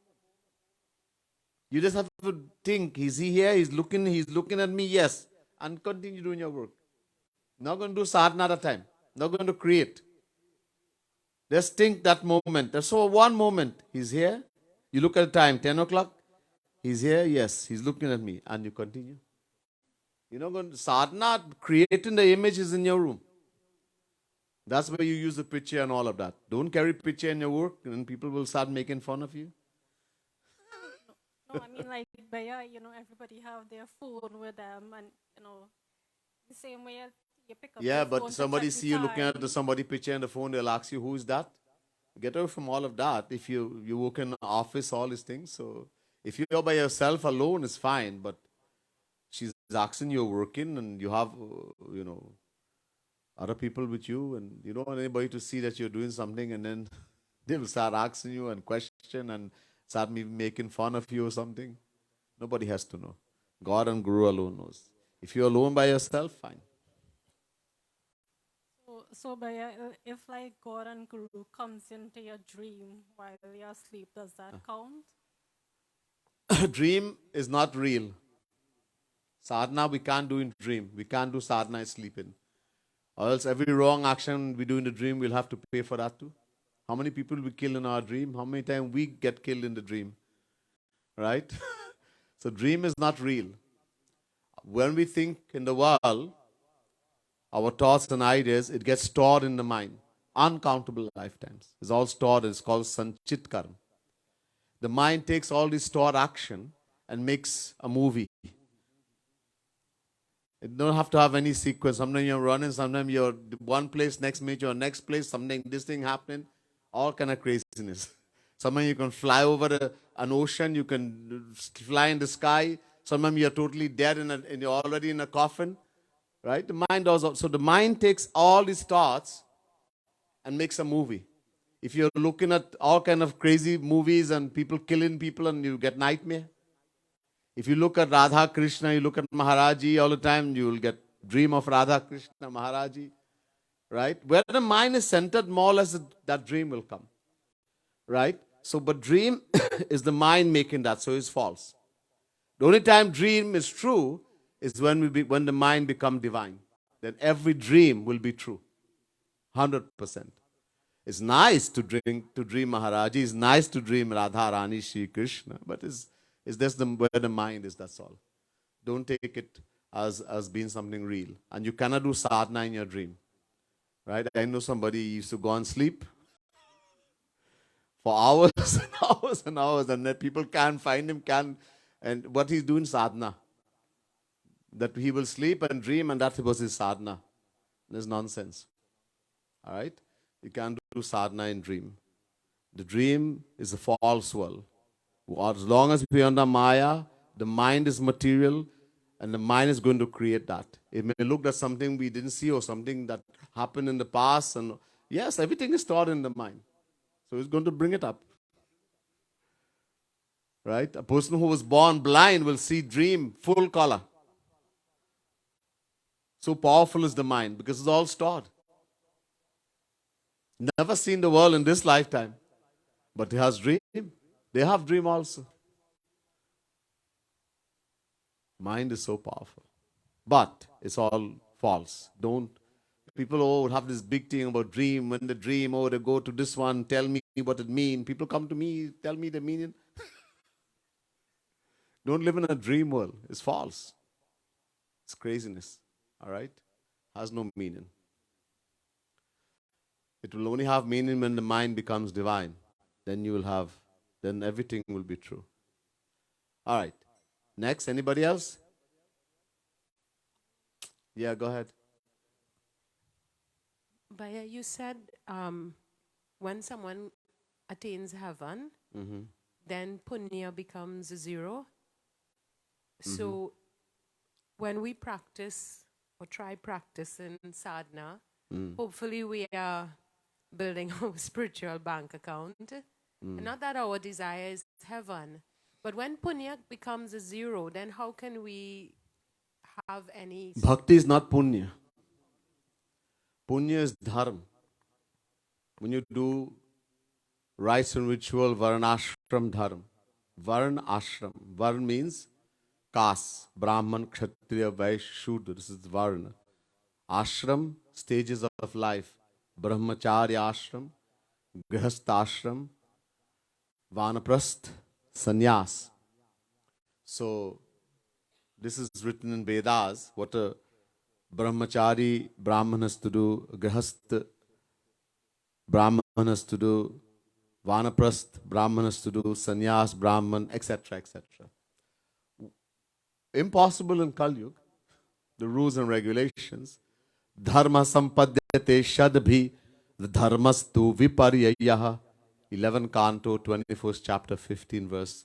You just have to think, is he here? He's looking at me, yes. And continue doing your work. Not going to do sadhana at a time. Not going to create. Just think that moment. That's so one moment. He's here. You look at the time, 10 o'clock. He's here, yes. He's looking at me. And you continue. You're not going to sadhana, creating the image is in your room. That's where you use the picture and all of that. Don't carry picture in your work, and people will start making fun of you. no, I mean like Baya, everybody have their phone with them, and the same way you pick up Yeah, your phone but to somebody check the see you looking at time. somebody picture in the phone, they'll ask you, who is that? Get away from all of that. If you work in the office, all these things. So if you're by yourself alone, it's fine. But she's asking you're working and you have, other people with you, and you don't want anybody to see that you're doing something, and then they will start asking you and question and start making fun of you or something. Nobody has to know. God and Guru alone knows. If you're alone by yourself, fine. So Baya, if like God and Guru comes into your dream while you're asleep, does that count? Dream is not real. Sadhana we can't do in dream. We can't do sadhana sleeping. Or else every wrong action we do in the dream, we'll have to pay for that too. How many people we kill in our dream? How many times we get killed in the dream? Right? So dream is not real. When we think in the world, our thoughts and ideas, it gets stored in the mind. Uncountable lifetimes. It's all stored. It's called sanchit karma. The mind takes all this stored action and makes a movie. It don't have to have any sequence. Sometimes you're running, sometimes you're one place, next minute you're next place, something, this thing happening, all kind of craziness. Sometimes you can fly over an ocean, you can fly in the sky. Sometimes you're totally dead and you're already in a coffin, right? The mind does. So the mind takes all these thoughts and makes a movie. If you're looking at all kind of crazy movies and people killing people and you get nightmare. If you look at Radha Krishna, you look at Maharaji all the time, you will get dream of Radha Krishna, Maharaji, right? Where the mind is centered, more or less that dream will come, right? So, but dream is the mind making that, so it's false. The only time dream is true is when the mind become divine. Then every dream will be true, 100%. It's nice to dream Maharaji. It's nice to dream Radha Rani Shri Krishna, but it's just where the mind is. That's all. Don't take it as being something real. And you cannot do sadhana in your dream, right? I know somebody used to go and sleep for hours and hours and hours, and then people can't find him. And what he's doing sadhana. That he will sleep and dream, and that was his sadhana. There's nonsense. All right? You can't do sadhana in dream. The dream is a false world. As long as we are under Maya, the mind is material, and the mind is going to create that. It may look at something we didn't see or something that happened in the past, and yes, everything is stored in the mind. So it's going to bring it up. Right? A person who was born blind will see dream full color. So powerful is the mind because it's all stored. Never seen the world in this lifetime, but he has dream. They have dream also. Mind is so powerful, but it's all false. Don't people have this big thing about dream. When they dream, they go to this one, tell me what it means. People come to me, tell me the meaning. Don't live in a dream world. It's false. It's craziness. All right? Has no meaning. It will only have meaning when the mind becomes divine. Then then everything will be true. All right. Next, anybody else? Yeah, go ahead. Baya, you said when someone attains heaven, then punya becomes zero. So when we practice or try practicing sadhana, hopefully we are building our spiritual bank account. And not that our desire is heaven. But when punya becomes a zero, then how can we have any... Bhakti is not punya. Punya is dharma. When you do rites and ritual, varnashram dharma. Varn ashram. Varn means caste. Brahman, Kshatriya, Vaishya, Shudra. This is Varna. Ashram, stages of life. Brahmacharya ashram, Grihastha ashram, Vanaprasth, Sannyas. So, this is written in Vedas, what a Brahmachari Brahman has to do, Grihastha Brahman has to do, Vanaprasth Brahman has to do, Sannyas Brahman, etc., etc. Impossible in Kali Yuga, the rules and regulations. Dharma sampadyate shadbhi dharmastu viparyayaha. 11 canto, 24th chapter, 15 verse.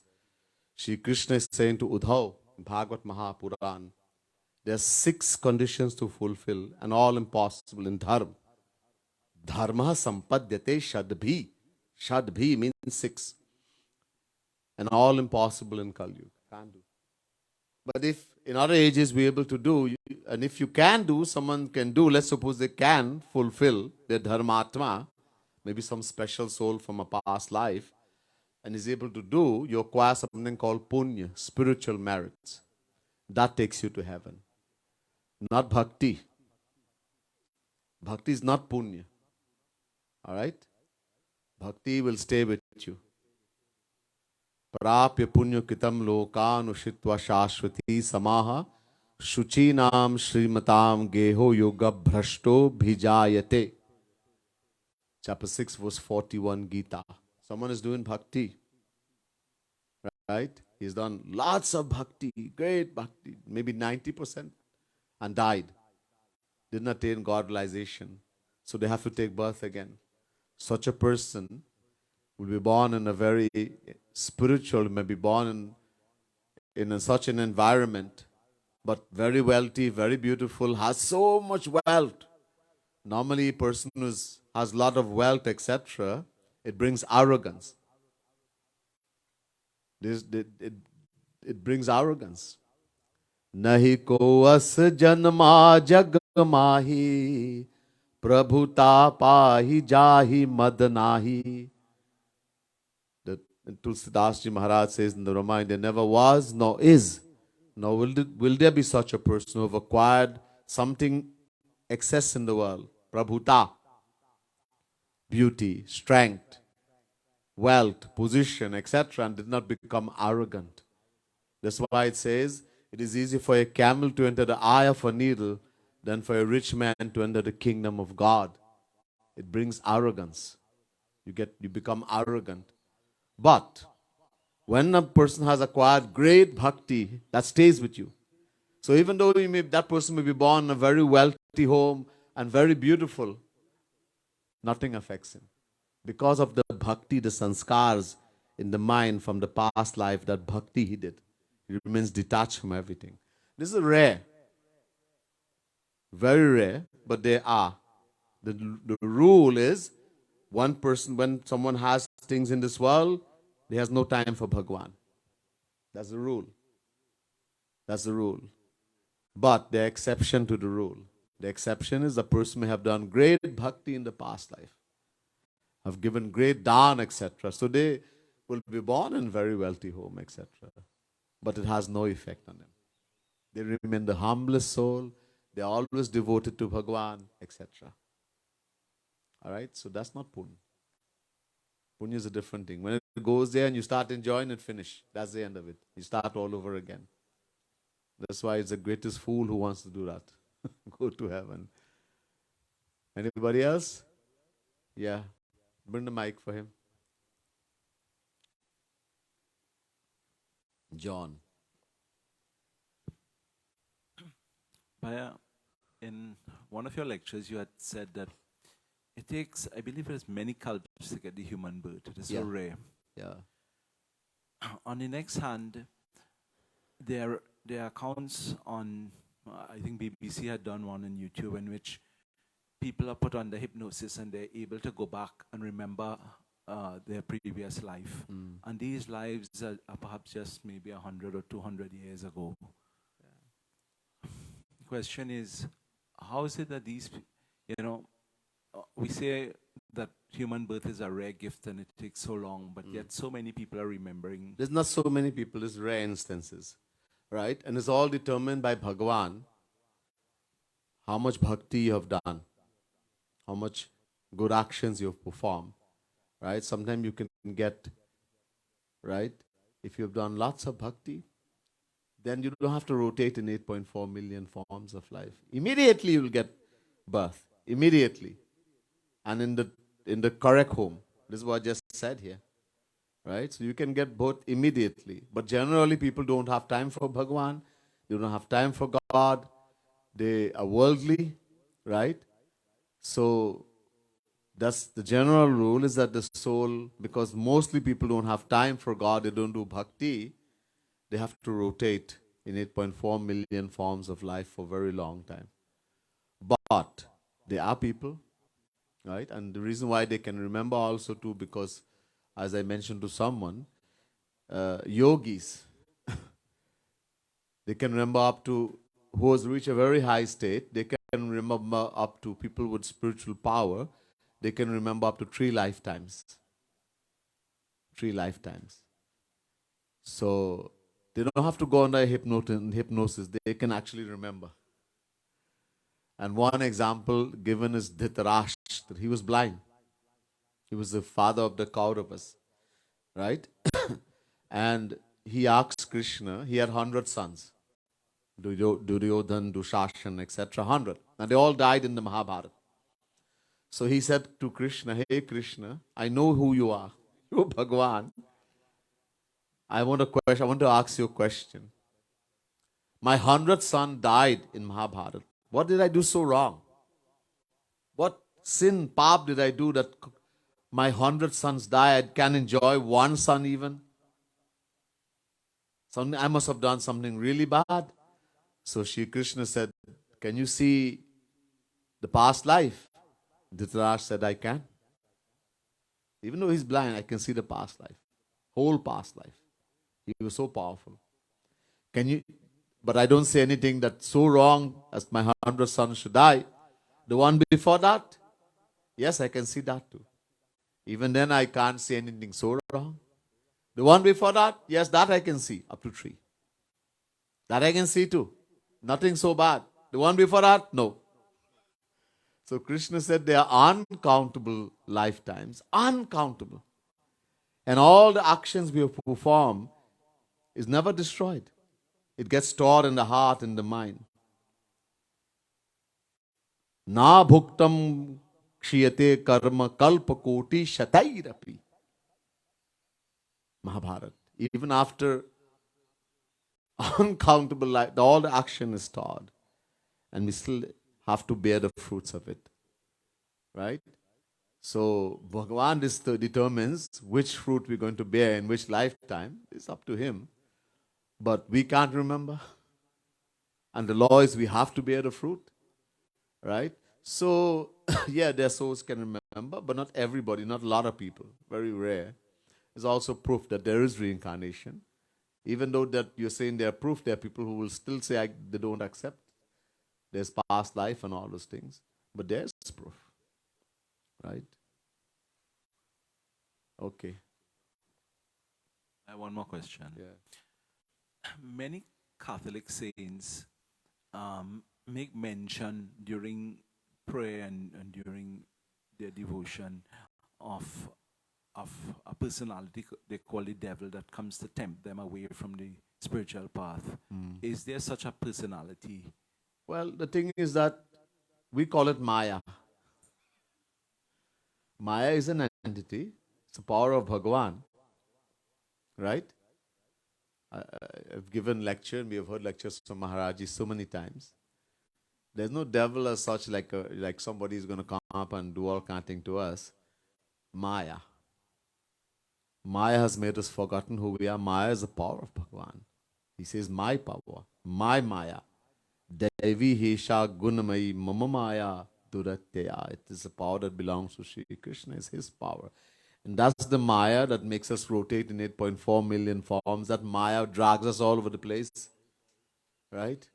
Shri Krishna is saying to Uddhav, Bhagavad Mahapuran, there are 6 conditions to fulfill and all impossible in dharma. Dharma sampadyate shadbhi. Shadbhi means 6. And all impossible in Kali Yuga. Can't do. But if in other ages we're able to do, and if you can do, someone can do, let's suppose they can fulfill their dharmatma, maybe some special soul from a past life, and is able to do, you acquire something called punya, spiritual merits. That takes you to heaven. Not bhakti. Bhakti is not punya. Alright? Bhakti will stay with you. Prapya punya kitam lokanushitva shashvati samaha shuchinam shrimatam geho yoga bhrashto bhijayate. Chapter 6 verse 41 Gita. Someone is doing bhakti. Right? He's done lots of bhakti, great bhakti, maybe 90%, and died. Didn't attain God realization. So they have to take birth again. Such a person will be born in a very spiritual, may be born in such an environment, but very wealthy, very beautiful, has so much wealth. Normally, a person who has a lot of wealth, etc., it brings arrogance. It brings arrogance. Nahi ko as janma jag mahi, prabhuta pahi jahi mad nahi. Tulsidas Ji Maharaj says in the Ramayana, there never was, nor is, nor will there be such a person who have acquired something excess in the world. Prabhuta, beauty, strength, wealth, position, etc., and did not become arrogant. That's why it says, it is easy for a camel to enter the eye of a needle than for a rich man to enter the kingdom of God. It brings arrogance. You become arrogant. But when a person has acquired great bhakti, that stays with you. So even though that person may be born in a very wealthy home and very beautiful, nothing affects him. Because of the bhakti, the sanskars in the mind from the past life, that bhakti he did. He remains detached from everything. This is rare. Very rare, but they are. The rule is, one person, when someone has things in this world, he has no time for Bhagwan. That's the rule. That's the rule. But the exception to the rule. The exception is the person may have done great bhakti in the past life, have given great dan, etc. So they will be born in very wealthy home, etc. But it has no effect on them. They remain the humblest soul. They are always devoted to Bhagwan, etc. All right? So that's not punya. Punya is a different thing. When it goes there and you start enjoying it, finish. That's the end of it. You start all over again. That's why it's the greatest fool who wants to do that. Go to heaven. Anybody else? Yeah. Bring the mic for him. John. Bhaya, in one of your lectures, you had said that it takes, I believe, it is many cultures to get the human birth. It is so rare. Yeah. On the next hand, there are accounts on, I think BBC had done one on YouTube in which people are put under hypnosis and they're able to go back and remember their previous life. And these lives are perhaps just maybe 100 or 200 years ago. The question is, how is it that these, we say that human birth is a rare gift and it takes so long, but yet so many people are remembering. There's not so many people, it's rare instances, right? And it's all determined by Bhagavan, how much bhakti you have done, how much good actions you have performed, right? Sometimes you can get, right? If you've done lots of bhakti, then you don't have to rotate in 8.4 million forms of life. Immediately you will get birth, immediately. And in the correct home. This is what I just said here. Right? So you can get both immediately. But generally people don't have time for Bhagavan. They don't have time for God. They are worldly. Right? So that's the general rule, is that the soul, because mostly people don't have time for God, they don't do bhakti, they have to rotate in 8.4 million forms of life for a very long time. But there are people, right? And the reason why they can remember also too, because as I mentioned to someone, yogis, they can remember up to, who has reached a very high state, they can remember up to people with spiritual power, they can remember up to 3 lifetimes. 3 lifetimes. So they don't have to go under hypnosis, they can actually remember. And one example given is Dhritarashtra, that he was blind. He was the father of the Kauravas, right? And he asked Krishna, he had 100 sons, Duryodhan, Dushashan, etc., 100. And they all died in the Mahabharata. So he said to Krishna, hey Krishna, I know who you are. You're Bhagavan. I want to ask you a question. My 100th son died in Mahabharata. What did I do so wrong? What sin, pap did I do that my 100 sons die? I can enjoy one son even. I must have done something really bad. So Shri Krishna said, can you see the past life? Dhritarashtra said, I can. Even though he's blind, I can see the past life. Whole past life. He was so powerful. Can you? But I don't say anything that's so wrong as my 100 sons should die. The one before that, yes, I can see that too. Even then, I can't see anything so wrong. The one before that, yes, that I can see, up to 3. That I can see too. Nothing so bad. The one before that, no. So Krishna said there are uncountable lifetimes, uncountable. And all the actions we have performed is never destroyed. It gets stored in the heart and the mind. Na bhuktam kshiyate karma kalpa koti shatairapi. Mahabharata. Even after uncountable life, all the action is stored. And we still have to bear the fruits of it. Right? So Bhagavan determines which fruit we're going to bear in which lifetime. It's up to him. But we can't remember. And the law is we have to bear the fruit. Right? So, yeah, their souls can remember, but not everybody, not a lot of people. Very rare. It's also proof that there is reincarnation. Even though that you're saying there are proof, there are people who will still say they don't accept. There's past life and all those things. But there's proof. Right? Okay. I have one more question. Yeah. Many Catholic saints make mention during prayer and during their devotion of of a personality, they call it devil, that comes to tempt them away from the spiritual path. Is there such a personality? Well, the thing is that we call it Maya. Maya is an entity. It's the power of Bhagavan, right? I've given lecture and we have heard lectures from Maharaji so many times. There's no devil as such like somebody is going to come up and do all kind of thing to us. Maya. Maya has made us forgotten who we are. Maya is the power of Bhagavan. He says, my power, my Maya. Devi Hesha Gunamayi Mama Maya Duratyaya. It is the power that belongs to Sri Krishna. It's his power. And that's the Maya that makes us rotate in 8.4 million forms. That Maya drags us all over the place. Right?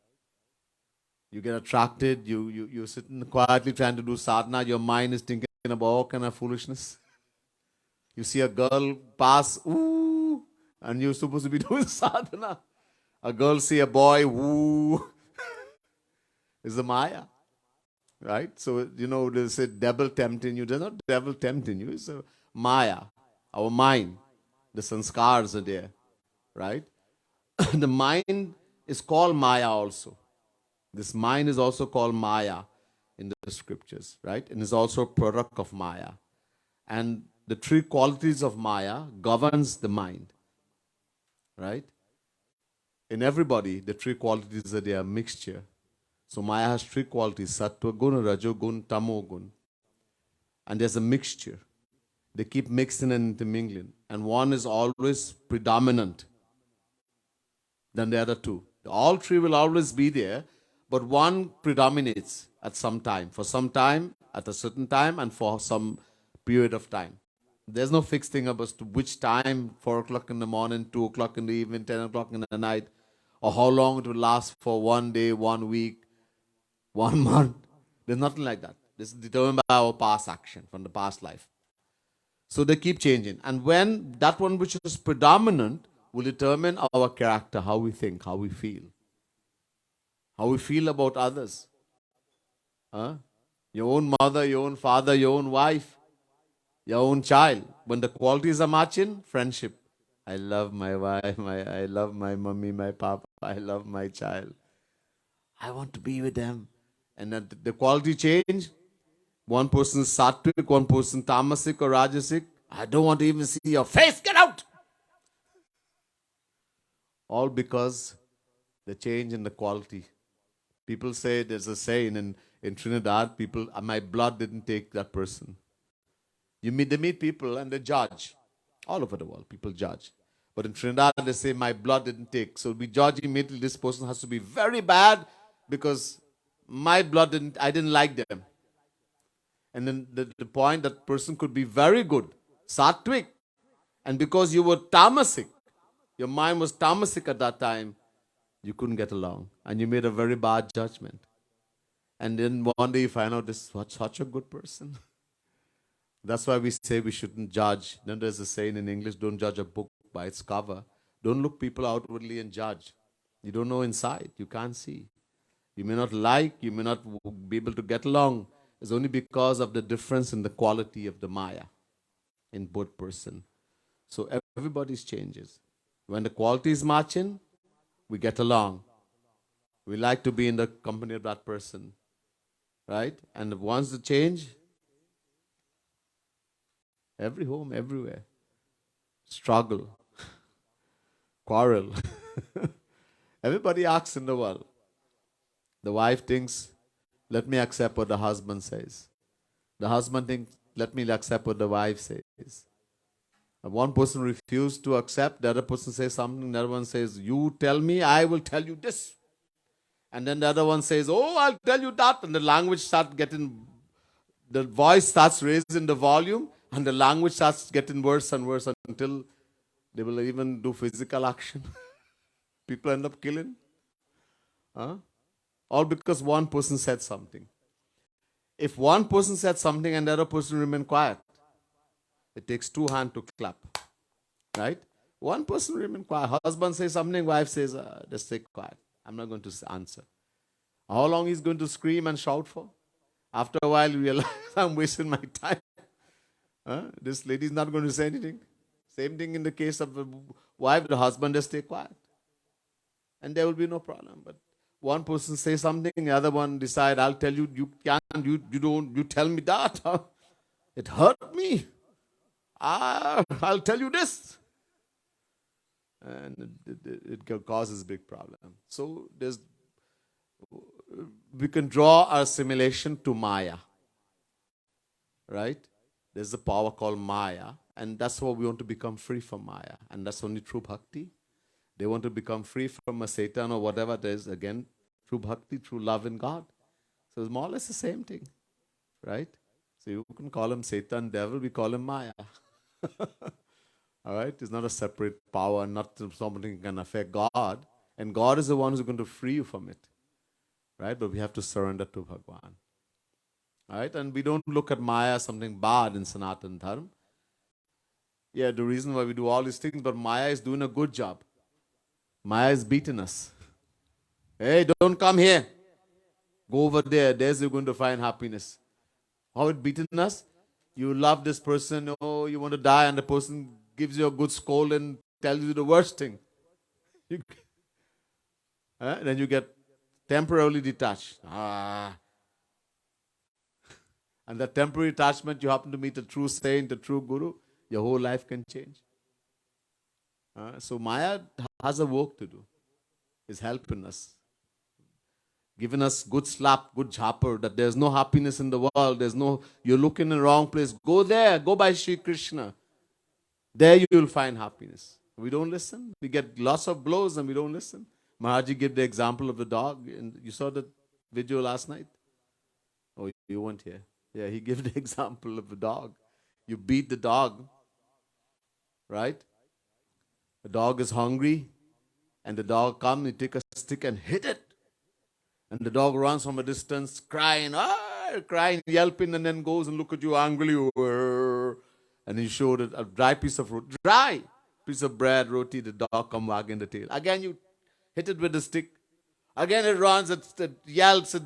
You get attracted, you're sitting quietly trying to do sadhana, your mind is thinking about all kind of foolishness. You see a girl pass, ooh, and you're supposed to be doing sadhana. A girl see a boy, woo. It's the Maya. Right? So, they say devil tempting you. There's not devil tempting you. It's a Maya, our mind. The sanskars are there. Right? The mind is called Maya also. This mind is also called Maya in the scriptures, right? And is also a product of Maya. And the three qualities of Maya governs the mind, right? In everybody, the three qualities are their mixture. So Maya has three qualities: Sattva Gun, Rajo Gun, Tamo Gun. And there's a mixture. They keep mixing and intermingling. And one is always predominant than the other two. All three will always be there, but one predominates at some time, for some time, at a certain time, and for some period of time. There's no fixed thing about which time, 4 o'clock in the morning, 2 o'clock in the evening, 10 o'clock in the night, or how long it will last for 1 day, 1 week, 1 month. There's nothing like that. This is determined by our past action from the past life. So they keep changing. And when that one which is predominant will determine our character, how we think, how we feel. How we feel about others. Your own mother, your own father, your own wife, your own child. When the qualities are matching, friendship. I love my wife, I love my mommy, my papa, I love my child. I want to be with them. And then the quality change. One person is sattvic, one person tamasic or rajasic. I don't want to even see your face. Get out! All because the change in the quality. People say, there's a saying in Trinidad, people, my blood didn't take that person. They meet people and they judge. All over the world, people judge. But in Trinidad, they say, my blood didn't take. So we judge immediately, this person has to be very bad because my blood I didn't like them. And then the point, that person could be very good, sattvic. And because you were tamasic, your mind was tamasic at that time, you couldn't get along. And you made a very bad judgment. And then one day you find out this is such a good person. That's why we say we shouldn't judge. Then there's a saying in English, don't judge a book by its cover. Don't look people outwardly and judge. You don't know inside. You can't see. You may not like, you may not be able to get along. It's only because of the difference in the quality of the Maya in both person. So everybody's changes. When the quality is matching, we get along. We like to be in the company of that person. Right? And once the change, every home, everywhere, struggle, quarrel. Everybody acts in the world. The wife thinks, let me accept what the husband says. The husband thinks, let me accept what the wife says. And one person refuses to accept, the other person says something, the other one says, you tell me, I will tell you this. And then the other one says, oh, I'll tell you that. And the language starts getting, the voice starts raising the volume, and the language starts getting worse and worse until they will even do physical action. People end up killing. All because one person said something. If one person said something and the other person remained quiet, it takes two hands to clap. Right? One person remained quiet. Husband says something, wife says, just stay quiet. I'm not going to answer. How long he's going to scream and shout for? After a while, you realize I'm wasting my time. This lady is not going to say anything. Same thing in the case of the wife, the husband just stay quiet. And there will be no problem. But one person say something, the other one decide, I'll tell you, you can't, you don't, you tell me that. It hurt me. I'll tell you this. And it causes big problem. So we can draw our assimilation to Maya. Right? There's a power called Maya. And that's why we want to become free from Maya. And that's only true bhakti. They want to become free from a Satan or whatever it is. Again, through bhakti, through love in God. So it's more or less the same thing. Right? So you can call him Satan, devil, we call him Maya. All right? It's not a separate power, not something can affect God. And God is the one who's going to free you from it. Right? But we have to surrender to Bhagwan. All right? And we don't look at Maya as something bad in Sanatana Dharma. Yeah, the reason why we do all these things, but Maya is doing a good job. Maya is beating us. Hey, don't come here. Go over there. There's you're going to find happiness. How it beating us? You love this person, oh, you want to die, and the person gives you a good scold and tells you the worst thing. Then you get temporarily detached. And that temporary attachment, you happen to meet a true saint, a true guru, your whole life can change. So Maya has a work to do. It's helping us. Giving us good slap, good chopper, that there's no happiness in the world. You're looking in the wrong place. Go there. Go by Sri Krishna. There you will find happiness. We don't listen. We get lots of blows and we don't listen. Maharaji gave the example of the dog. And you saw the video last night? Oh, you weren't here. Yeah, he gave the example of the dog. You beat the dog, right? The dog is hungry, and the dog comes, you take a stick and hit it. And the dog runs from a distance, crying, yelping, and then goes and look at you angrily. And he showed it a dry piece of bread, roti, the dog come wagging the tail. Again, you hit it with the stick. Again, it runs, it yelps, it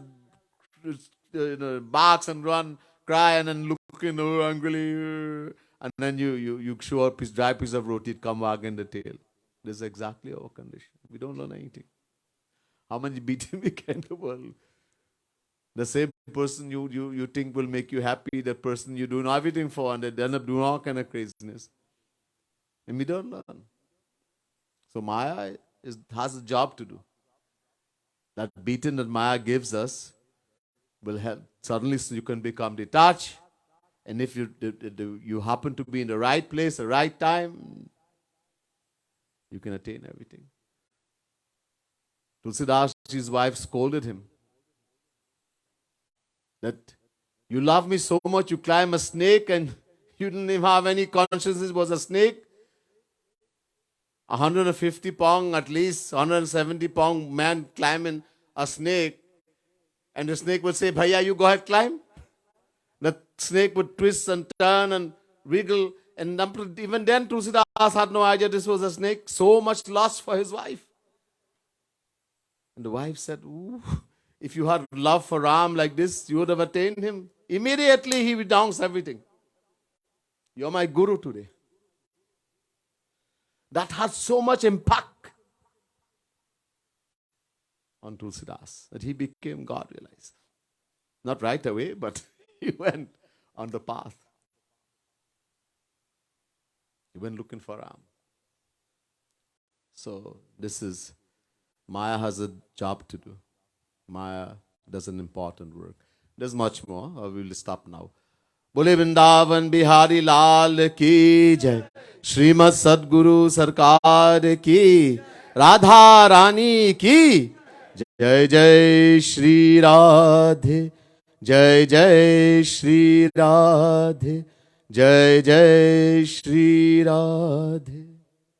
barks and run, cry, and then looking angrily. And then you show a dry piece of roti, it come wagging the tail. This is exactly our condition. We don't learn anything. How much beating we can in the world. The same person you think will make you happy, the person you do everything for, and they end up doing all kind of craziness. And we don't learn. So Maya has a job to do. That beating that Maya gives us will help. Suddenly you can become detached. And if you happen to be in the right place, the right time, you can attain everything. Tulsidas, his wife, scolded him. That you love me so much, you climb a snake and you didn't even have any consciousness it was a snake. 150 pound, at least 170 pound man climbing a snake. And the snake would say, Bhaiya, you go ahead, climb. The snake would twist and turn and wriggle. And even then, Tulsidas had no idea this was a snake. So much loss for his wife. And the wife said, ooh, if you had love for Ram like this, you would have attained him. Immediately he renounced everything. You're my guru today. That had so much impact on Tulsidas that he became God, realized. Not right away, but he went on the path. He went looking for Ram. So Maya has a job to do. Maya does an important work. There's much more. We will stop now. Bole Vrindavan Bihari Lal ki jai. Srimad Sadguru Sarkar ki. Radha Rani ki. Jai Jai Shri Radhe. Jai Jai Shri Radhe. Jai Jai Shri Radhe.